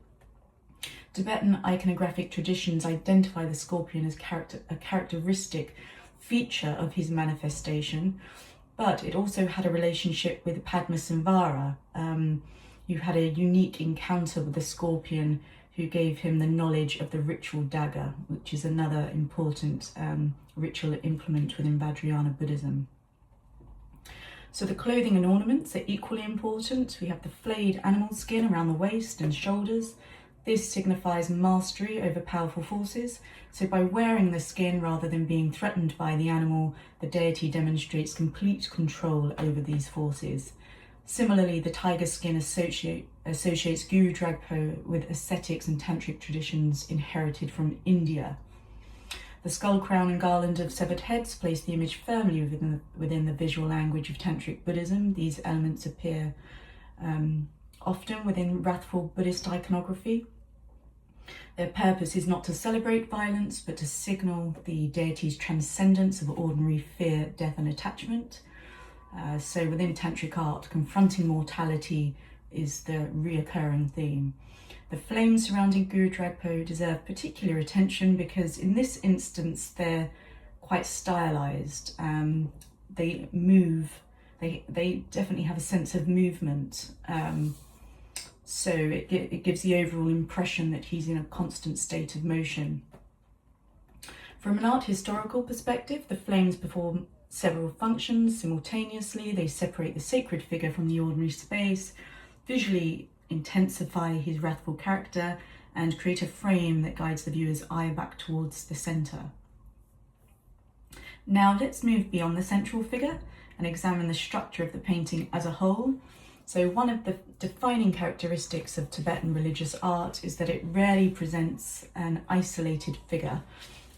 Tibetan iconographic traditions identify the scorpion as a characteristic feature of his manifestation, but it also had a relationship with Padmasambhara, who had a unique encounter with the scorpion, who gave him the knowledge of the ritual dagger, which is another important ritual implement within Vajrayana Buddhism. So the clothing and ornaments are equally important. We have the flayed animal skin around the waist and shoulders. This signifies mastery over powerful forces. So by wearing the skin rather than being threatened by the animal, the deity demonstrates complete control over these forces. Similarly, the tiger skin associates Guru Dragpo with ascetics and tantric traditions inherited from India. The skull, crown and garland of severed heads place the image firmly within the visual language of tantric Buddhism. These elements appear often within wrathful Buddhist iconography. Their purpose is not to celebrate violence, but to signal the deity's transcendence of ordinary fear, death and attachment. So within tantric art, confronting mortality is the reoccurring theme. The flames surrounding Guru Dragpo deserve particular attention because in this instance they're quite stylized. They move, they definitely have a sense of movement. So it gives the overall impression that he's in a constant state of motion. From an art historical perspective, the flames perform several functions simultaneously. They separate the sacred figure from the ordinary space, visually intensify his wrathful character, and create a frame that guides the viewer's eye back towards the centre. Now let's move beyond the central figure and examine the structure of the painting as a whole. So one of the defining characteristics of Tibetan religious art is that it rarely presents an isolated figure.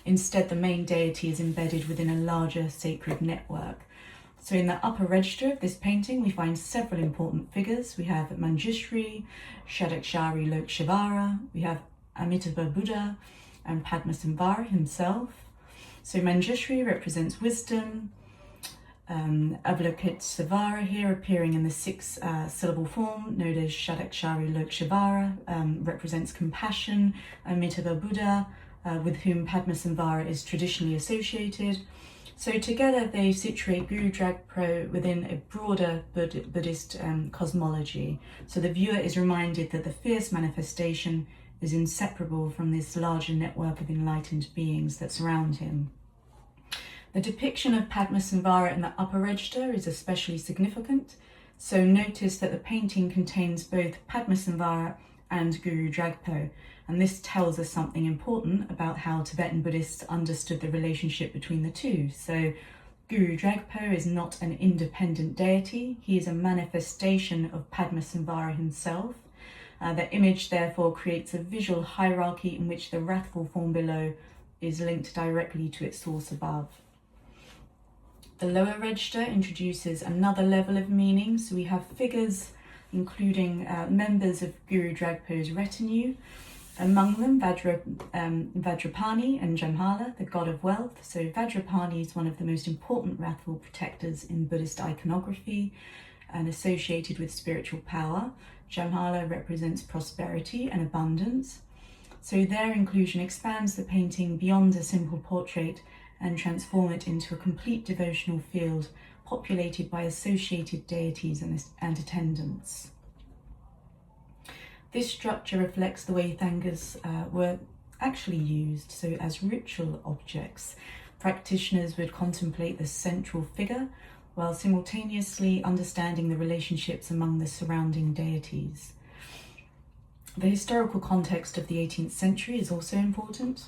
Instead, the main deity is embedded within a larger sacred network. So in the upper register of this painting, we find several important figures. We have Manjushri, Shadakshari Lokshivara, we have Amitabha Buddha, and Padmasambhara himself. So Manjushri represents wisdom, Avalokitesvara here appearing in the six syllable form, known as Shadakshari Lokshivara, represents compassion. Amitabha Buddha, with whom Padmasambhara is traditionally associated. So together they situate Guru Dragpo within a broader Buddhist cosmology. So the viewer is reminded that the fierce manifestation is inseparable from this larger network of enlightened beings that surround him. The depiction of Padmasambhara in the upper register is especially significant. So notice that the painting contains both Padmasambhara and Guru Dragpo, and this tells us something important about how Tibetan Buddhists understood the relationship between the two. So Guru Dragpo is not an independent deity, he is a manifestation of Padmasambhara himself. The image therefore creates a visual hierarchy in which the wrathful form below is linked directly to its source above. The lower register introduces another level of meaning. So we have figures including members of Guru Dragpo's retinue. Among them, Vajrapani and Jamhala, the god of wealth. So Vajrapani is one of the most important wrathful protectors in Buddhist iconography and associated with spiritual power. Jamhala represents prosperity and abundance. So their inclusion expands the painting beyond a simple portrait and transform it into a complete devotional field populated by associated deities and attendants. This structure reflects the way thangkas were actually used. So as ritual objects, practitioners would contemplate the central figure while simultaneously understanding the relationships among the surrounding deities. The historical context of the 18th century is also important,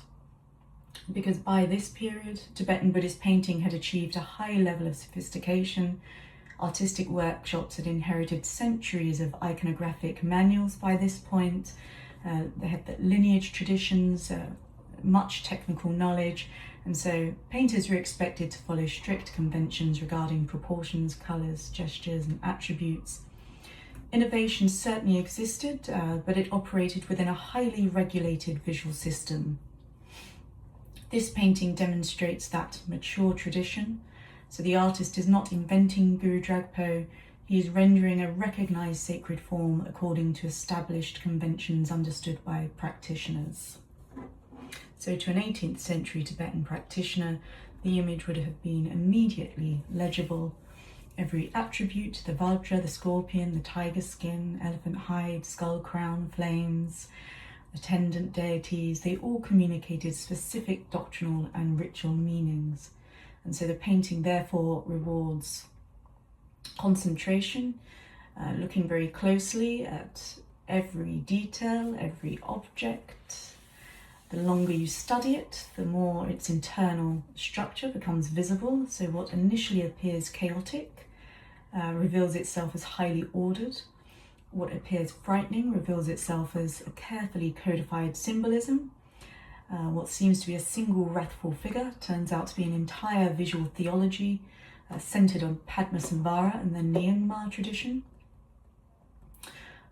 because by this period, Tibetan Buddhist painting had achieved a high level of sophistication. Artistic workshops had inherited centuries of iconographic manuals by this point. They had the lineage traditions, much technical knowledge, and so painters were expected to follow strict conventions regarding proportions, colours, gestures and attributes. Innovation certainly existed, but it operated within a highly regulated visual system. This painting demonstrates that mature tradition. So the artist is not inventing Guru Dragpo, he is rendering a recognised sacred form according to established conventions understood by practitioners. So to an 18th century Tibetan practitioner, the image would have been immediately legible. Every attribute, the Vajra, the scorpion, the tiger skin, elephant hide, skull crown, flames, attendant deities, they all communicated specific doctrinal and ritual meanings. And so the painting therefore rewards concentration, looking very closely at every detail, every object. The longer you study it, the more its internal structure becomes visible. So what initially appears chaotic reveals itself as highly ordered. What appears frightening reveals itself as a carefully codified symbolism. What seems to be a single wrathful figure turns out to be an entire visual theology centered on Padmasambhara and the Nyingma tradition.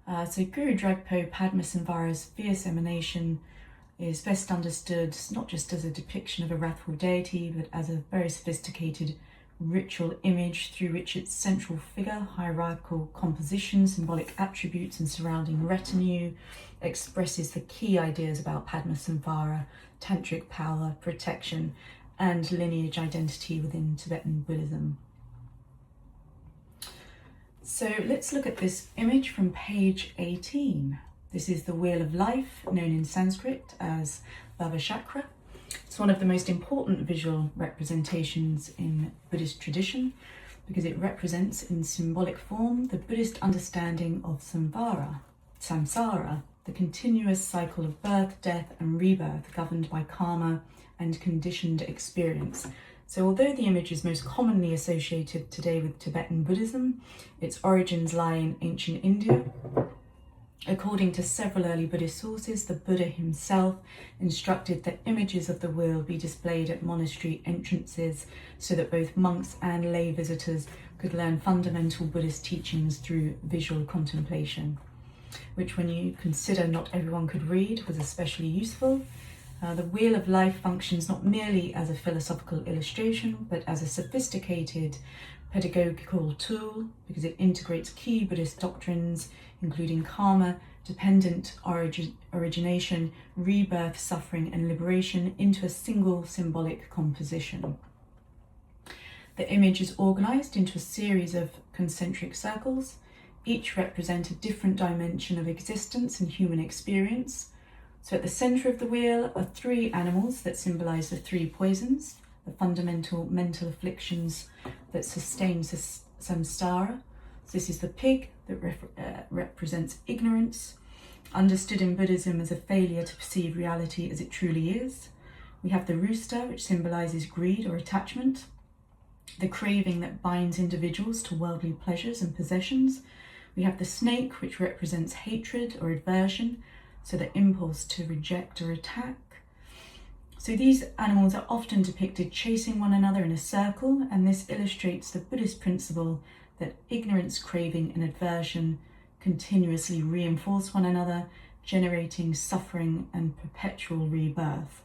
So Guru Dragpo Padmasambhara's fierce emanation is best understood not just as a depiction of a wrathful deity, but as a very sophisticated ritual image through which its central figure, hierarchical composition, symbolic attributes and surrounding retinue expresses the key ideas about Padmasambhara, tantric power, protection and lineage identity within Tibetan Buddhism. So let's look at this image from page 18. This is the Wheel of Life, known in Sanskrit as Bhavachakra. It's one of the most important visual representations in Buddhist tradition because it represents in symbolic form the Buddhist understanding of samsara, the continuous cycle of birth, death and rebirth governed by karma and conditioned experience. So although the image is most commonly associated today with Tibetan Buddhism, its origins lie in ancient India. According to several early Buddhist sources, the Buddha himself instructed that images of the wheel be displayed at monastery entrances so that both monks and lay visitors could learn fundamental Buddhist teachings through visual contemplation, which, when you consider not everyone could read, was especially useful. The Wheel of Life functions not merely as a philosophical illustration, but as a sophisticated pedagogical tool because it integrates key Buddhist doctrines, including karma, dependent origination, rebirth, suffering, and liberation into a single symbolic composition. The image is organized into a series of concentric circles. Each represent a different dimension of existence and human experience. So at the center of the wheel are three animals that symbolize the three poisons, the fundamental mental afflictions that sustain samsara. So this is the pig that represents ignorance, understood in Buddhism as a failure to perceive reality as it truly is. We have the rooster, which symbolizes greed or attachment, the craving that binds individuals to worldly pleasures and possessions. We have the snake, which represents hatred or aversion, so the impulse to reject or attack. So these animals are often depicted chasing one another in a circle, and this illustrates the Buddhist principle that ignorance, craving and aversion continuously reinforce one another, generating suffering and perpetual rebirth.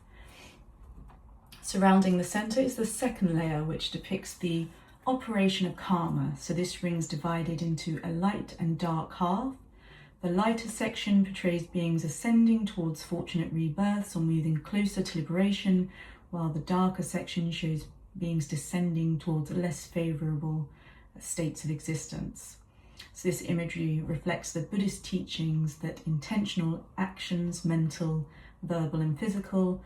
Surrounding the centre is the second layer, which depicts the operation of karma. So this ring's divided into a light and dark half. The lighter section portrays beings ascending towards fortunate rebirths or moving closer to liberation, while the darker section shows beings descending towards less favourable states of existence. So this imagery reflects the Buddhist teachings that intentional actions, mental, verbal and physical,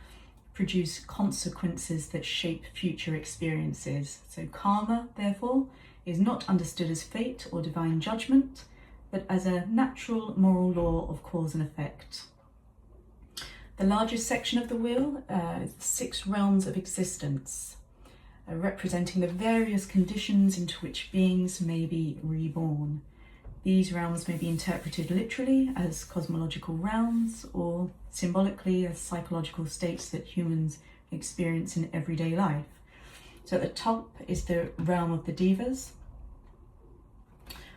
produce consequences that shape future experiences. So karma, therefore, is not understood as fate or divine judgment, but as a natural moral law of cause and effect. The largest section of the wheel is the 6 realms of existence, representing the various conditions into which beings may be reborn. These realms may be interpreted literally as cosmological realms or symbolically as psychological states that humans experience in everyday life. So at the top is the realm of the devas,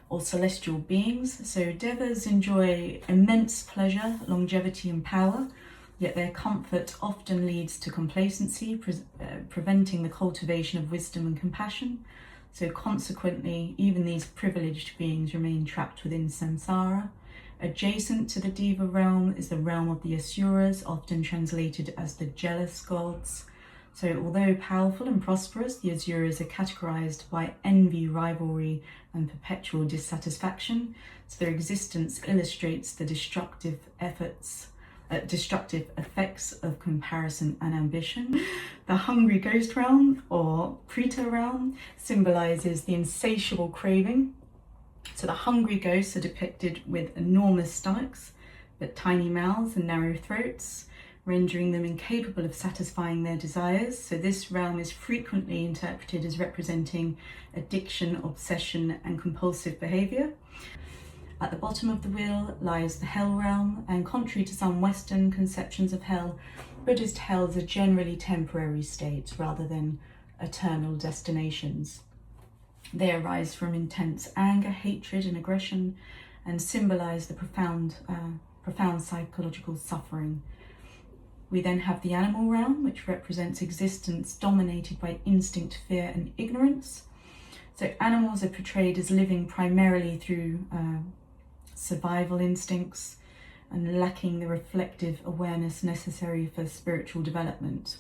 or celestial beings. So devas enjoy immense pleasure, longevity and power, yet their comfort often leads to complacency, preventing the cultivation of wisdom and compassion. So consequently, even these privileged beings remain trapped within samsara. Adjacent to the Deva realm is the realm of the Asuras, often translated as the jealous gods. So although powerful and prosperous, the Asuras are categorized by envy, rivalry, and perpetual dissatisfaction. So their existence illustrates the destructive effects of comparison and ambition. The hungry ghost realm, or Preta realm, symbolizes the insatiable craving. So the hungry ghosts are depicted with enormous stomachs, but tiny mouths and narrow throats, rendering them incapable of satisfying their desires. So this realm is frequently interpreted as representing addiction, obsession, and compulsive behavior. At the bottom of the wheel lies the hell realm, and contrary to some Western conceptions of hell, Buddhist hells are generally temporary states rather than eternal destinations. They arise from intense anger, hatred, and aggression, and symbolize the profound psychological suffering. We then have the animal realm, which represents existence dominated by instinct, fear, and ignorance. So animals are portrayed as living primarily through survival instincts and lacking the reflective awareness necessary for spiritual development.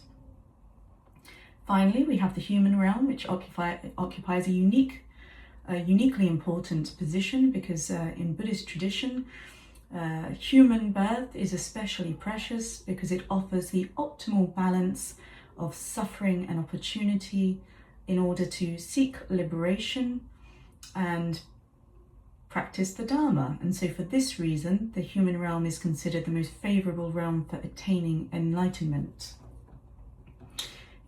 Finally, we have the human realm, which occupies a uniquely important position because in Buddhist tradition, human birth is especially precious because it offers the optimal balance of suffering and opportunity in order to seek liberation and practice the Dharma. And so for this reason, the human realm is considered the most favourable realm for attaining enlightenment.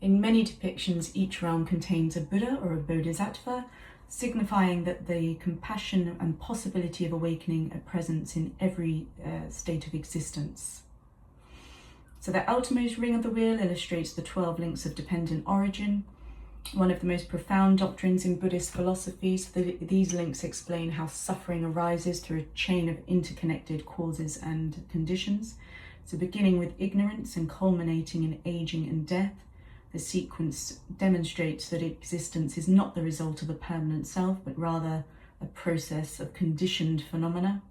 In many depictions, each realm contains a Buddha or a Bodhisattva, signifying that the compassion and possibility of awakening are present in every state of existence. So the outermost ring of the wheel illustrates the 12 links of dependent origin, one of the most profound doctrines in Buddhist philosophy. So these links explain how suffering arises through a chain of interconnected causes and conditions. So beginning with ignorance and culminating in aging and death, the sequence demonstrates that existence is not the result of a permanent self, but rather a process of conditioned phenomena.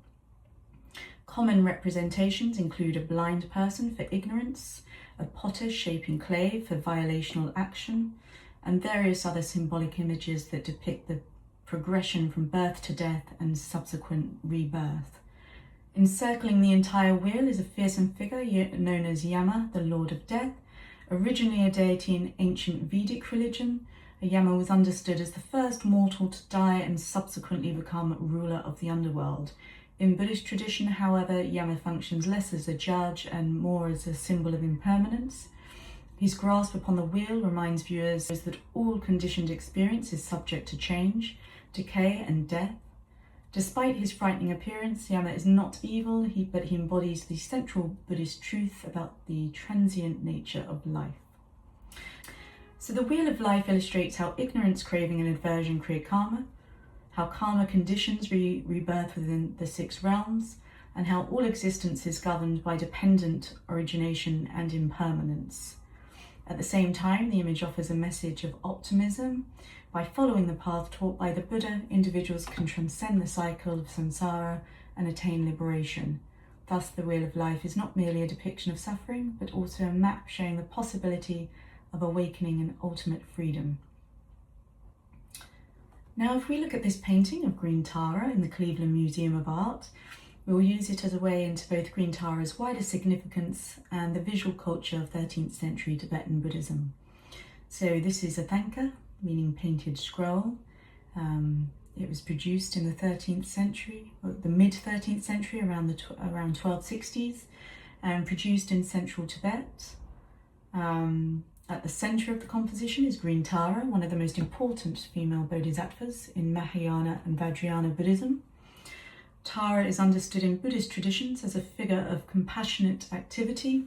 Common representations include a blind person for ignorance, a potter shaping clay for violational action, and various other symbolic images that depict the progression from birth to death and subsequent rebirth. Encircling the entire wheel is a fearsome figure known as Yama, the Lord of Death. Originally a deity in ancient Vedic religion, Yama was understood as the first mortal to die and subsequently become ruler of the underworld. In Buddhist tradition, however, Yama functions less as a judge and more as a symbol of impermanence. His grasp upon the wheel reminds viewers that all conditioned experience is subject to change, decay, and death. Despite his frightening appearance, Yama is not evil, but he embodies the central Buddhist truth about the transient nature of life. So the Wheel of Life illustrates how ignorance, craving, and aversion create karma, how karma conditions rebirth within the 6 realms, and how all existence is governed by dependent origination and impermanence. At the same time, the image offers a message of optimism. By following the path taught by the Buddha, individuals can transcend the cycle of samsara and attain liberation. Thus, the wheel of life is not merely a depiction of suffering, but also a map showing the possibility of awakening and ultimate freedom. Now, if we look at this painting of Green Tara in the Cleveland Museum of Art, we'll use it as a way into both Green Tara's wider significance and the visual culture of 13th century Tibetan Buddhism. So this is a thangka, meaning painted scroll. It was produced in the 13th century, or the mid-13th century, around 1260s, and produced in central Tibet. At the centre of the composition is Green Tara, one of the most important female bodhisattvas in Mahayana and Vajrayana Buddhism. Tara is understood in Buddhist traditions as a figure of compassionate activity.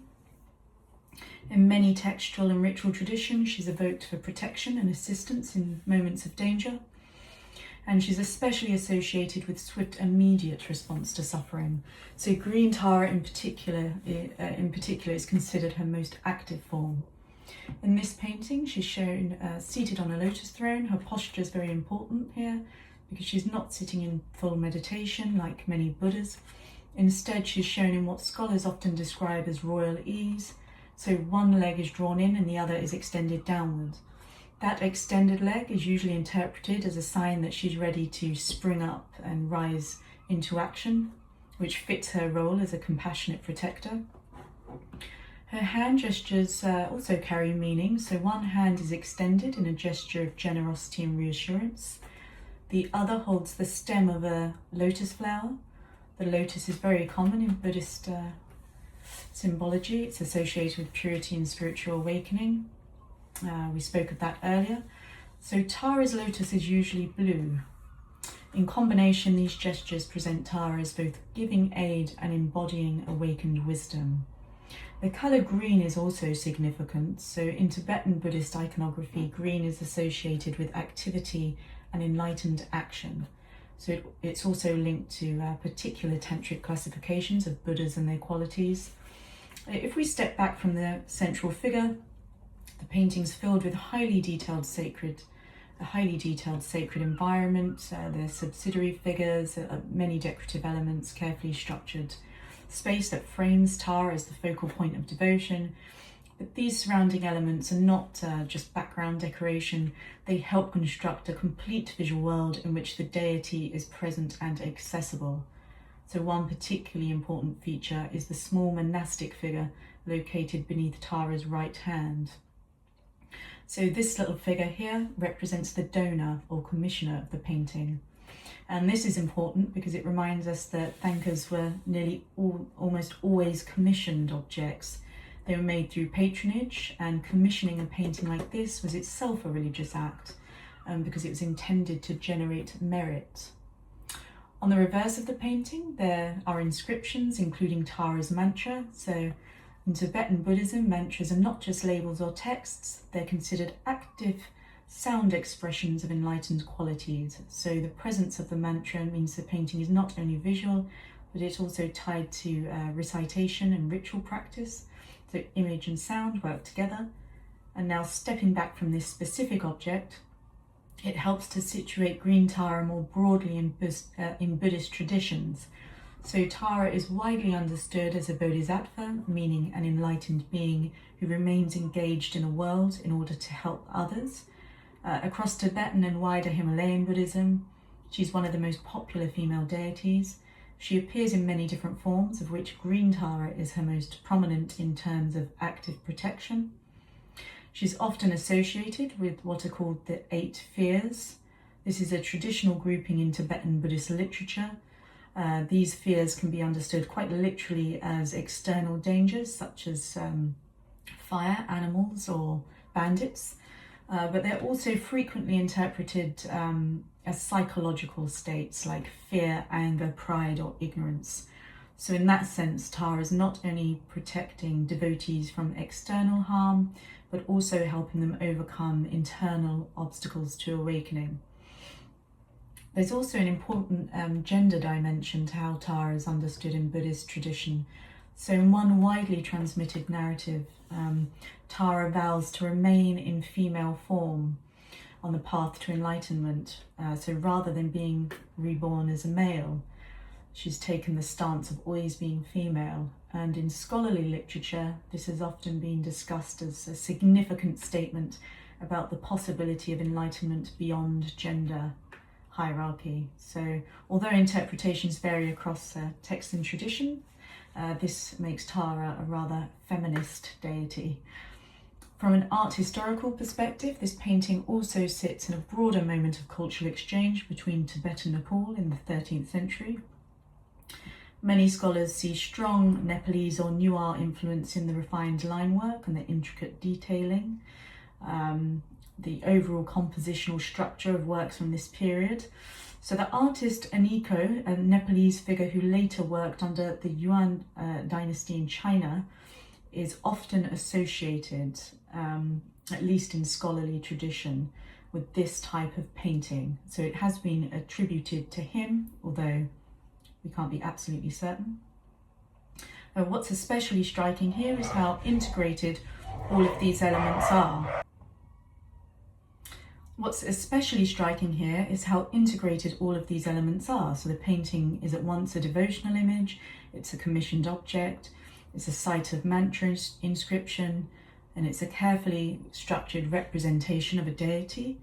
In many textual and ritual traditions, she's evoked for protection and assistance in moments of danger. And she's especially associated with swift, immediate response to suffering. So Green Tara in particular is considered her most active form. In this painting, she's shown seated on a lotus throne. Her posture is very important here, because she's not sitting in full meditation like many Buddhas. Instead, she's shown in what scholars often describe as royal ease. So one leg is drawn in and the other is extended downwards. That extended leg is usually interpreted as a sign that she's ready to spring up and rise into action, which fits her role as a compassionate protector. Her hand gestures also carry meaning. So one hand is extended in a gesture of generosity and reassurance. The other holds the stem of a lotus flower. The lotus is very common in Buddhist symbology. It's associated with purity and spiritual awakening. We spoke of that earlier. So Tara's lotus is usually blue. In combination, these gestures present Tara as both giving aid and embodying awakened wisdom. The colour green is also significant. So in Tibetan Buddhist iconography, green is associated with activity and enlightened action. So it's also linked to particular tantric classifications of Buddhas and their qualities. If we step back from the central figure, the painting's filled with a highly detailed sacred environment. There's subsidiary figures, many decorative elements, carefully structured space that frames Tara as the focal point of devotion. But these surrounding elements are not just background decoration. They help construct a complete visual world in which the deity is present and accessible. So one particularly important feature is the small monastic figure located beneath Tara's right hand. So this little figure here represents the donor or commissioner of the painting. And this is important because it reminds us that thangkas were almost always commissioned objects. They were made through patronage, and commissioning a painting like this was itself a religious act because it was intended to generate merit. On the reverse of the painting, there are inscriptions including Tara's mantra. So in Tibetan Buddhism, mantras are not just labels or texts, they're considered active sound expressions of enlightened qualities. So the presence of the mantra means the painting is not only visual, but it's also tied to recitation and ritual practice. So image and sound work together. And now stepping back from this specific object, it helps to situate Green Tara more broadly in Buddhist traditions. So Tara is widely understood as a bodhisattva, meaning an enlightened being who remains engaged in a world in order to help others. Across Tibetan and wider Himalayan Buddhism, she's one of the most popular female deities. She appears in many different forms, of which Green Tara is her most prominent in terms of active protection. She's often associated with what are called the 8 fears. This is a traditional grouping in Tibetan Buddhist literature. These fears can be understood quite literally as external dangers, such as fire, animals, or bandits. But they're also frequently interpreted as psychological states like fear, anger, pride, or ignorance. So in that sense, Tara is not only protecting devotees from external harm, but also helping them overcome internal obstacles to awakening. There's also an important gender dimension to how Tara is understood in Buddhist tradition. So in one widely transmitted narrative, Tara vows to remain in female form on the path to enlightenment. So rather than being reborn as a male, she's taken the stance of always being female. And in scholarly literature, this has often been discussed as a significant statement about the possibility of enlightenment beyond gender hierarchy. So although interpretations vary across text and tradition, this makes Tara a rather feminist deity. From an art historical perspective, this painting also sits in a broader moment of cultural exchange between Tibet and Nepal in the 13th century. Many scholars see strong Nepalese or Nuar influence in the refined line work and the intricate detailing, the overall compositional structure of works from this period. So the artist Aniko, a Nepalese figure who later worked under the Yuan dynasty in China, is often associated, at least in scholarly tradition, with this type of painting. So it has been attributed to him, although we can't be absolutely certain. What's especially striking here is how integrated all of these elements are. What's especially striking here is how integrated all of these elements are. So the painting is at once a devotional image, it's a commissioned object, it's a site of mantra inscription, and it's a carefully structured representation of a deity.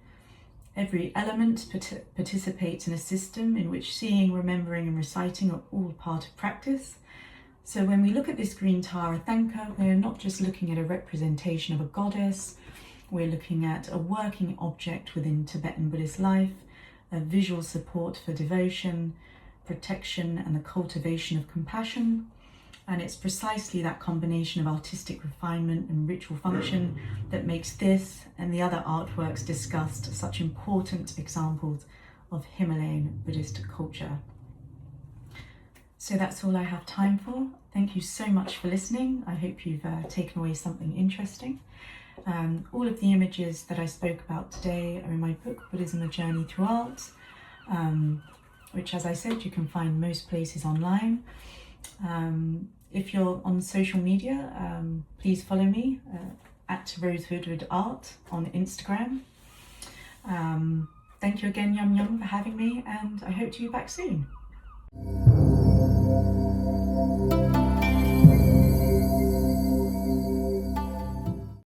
Every element participates in a system in which seeing, remembering and reciting are all part of practice. So when we look at this green Tara thangka, we're not just looking at a representation of a goddess, we're looking at a working object within Tibetan Buddhist life, a visual support for devotion, protection and the cultivation of compassion. And it's precisely that combination of artistic refinement and ritual function that makes this and the other artworks discussed such important examples of Himalayan Buddhist culture. So that's all I have time for. Thank you so much for listening. I hope you've taken away something interesting. All of the images that I spoke about today are in my book, Buddhism: A Journey Through Art, which, as I said, you can find most places online. If you're on social media, please follow me at Woodward Art on Instagram. Thank you again, Yum Yum, for having me, and I hope to be back soon.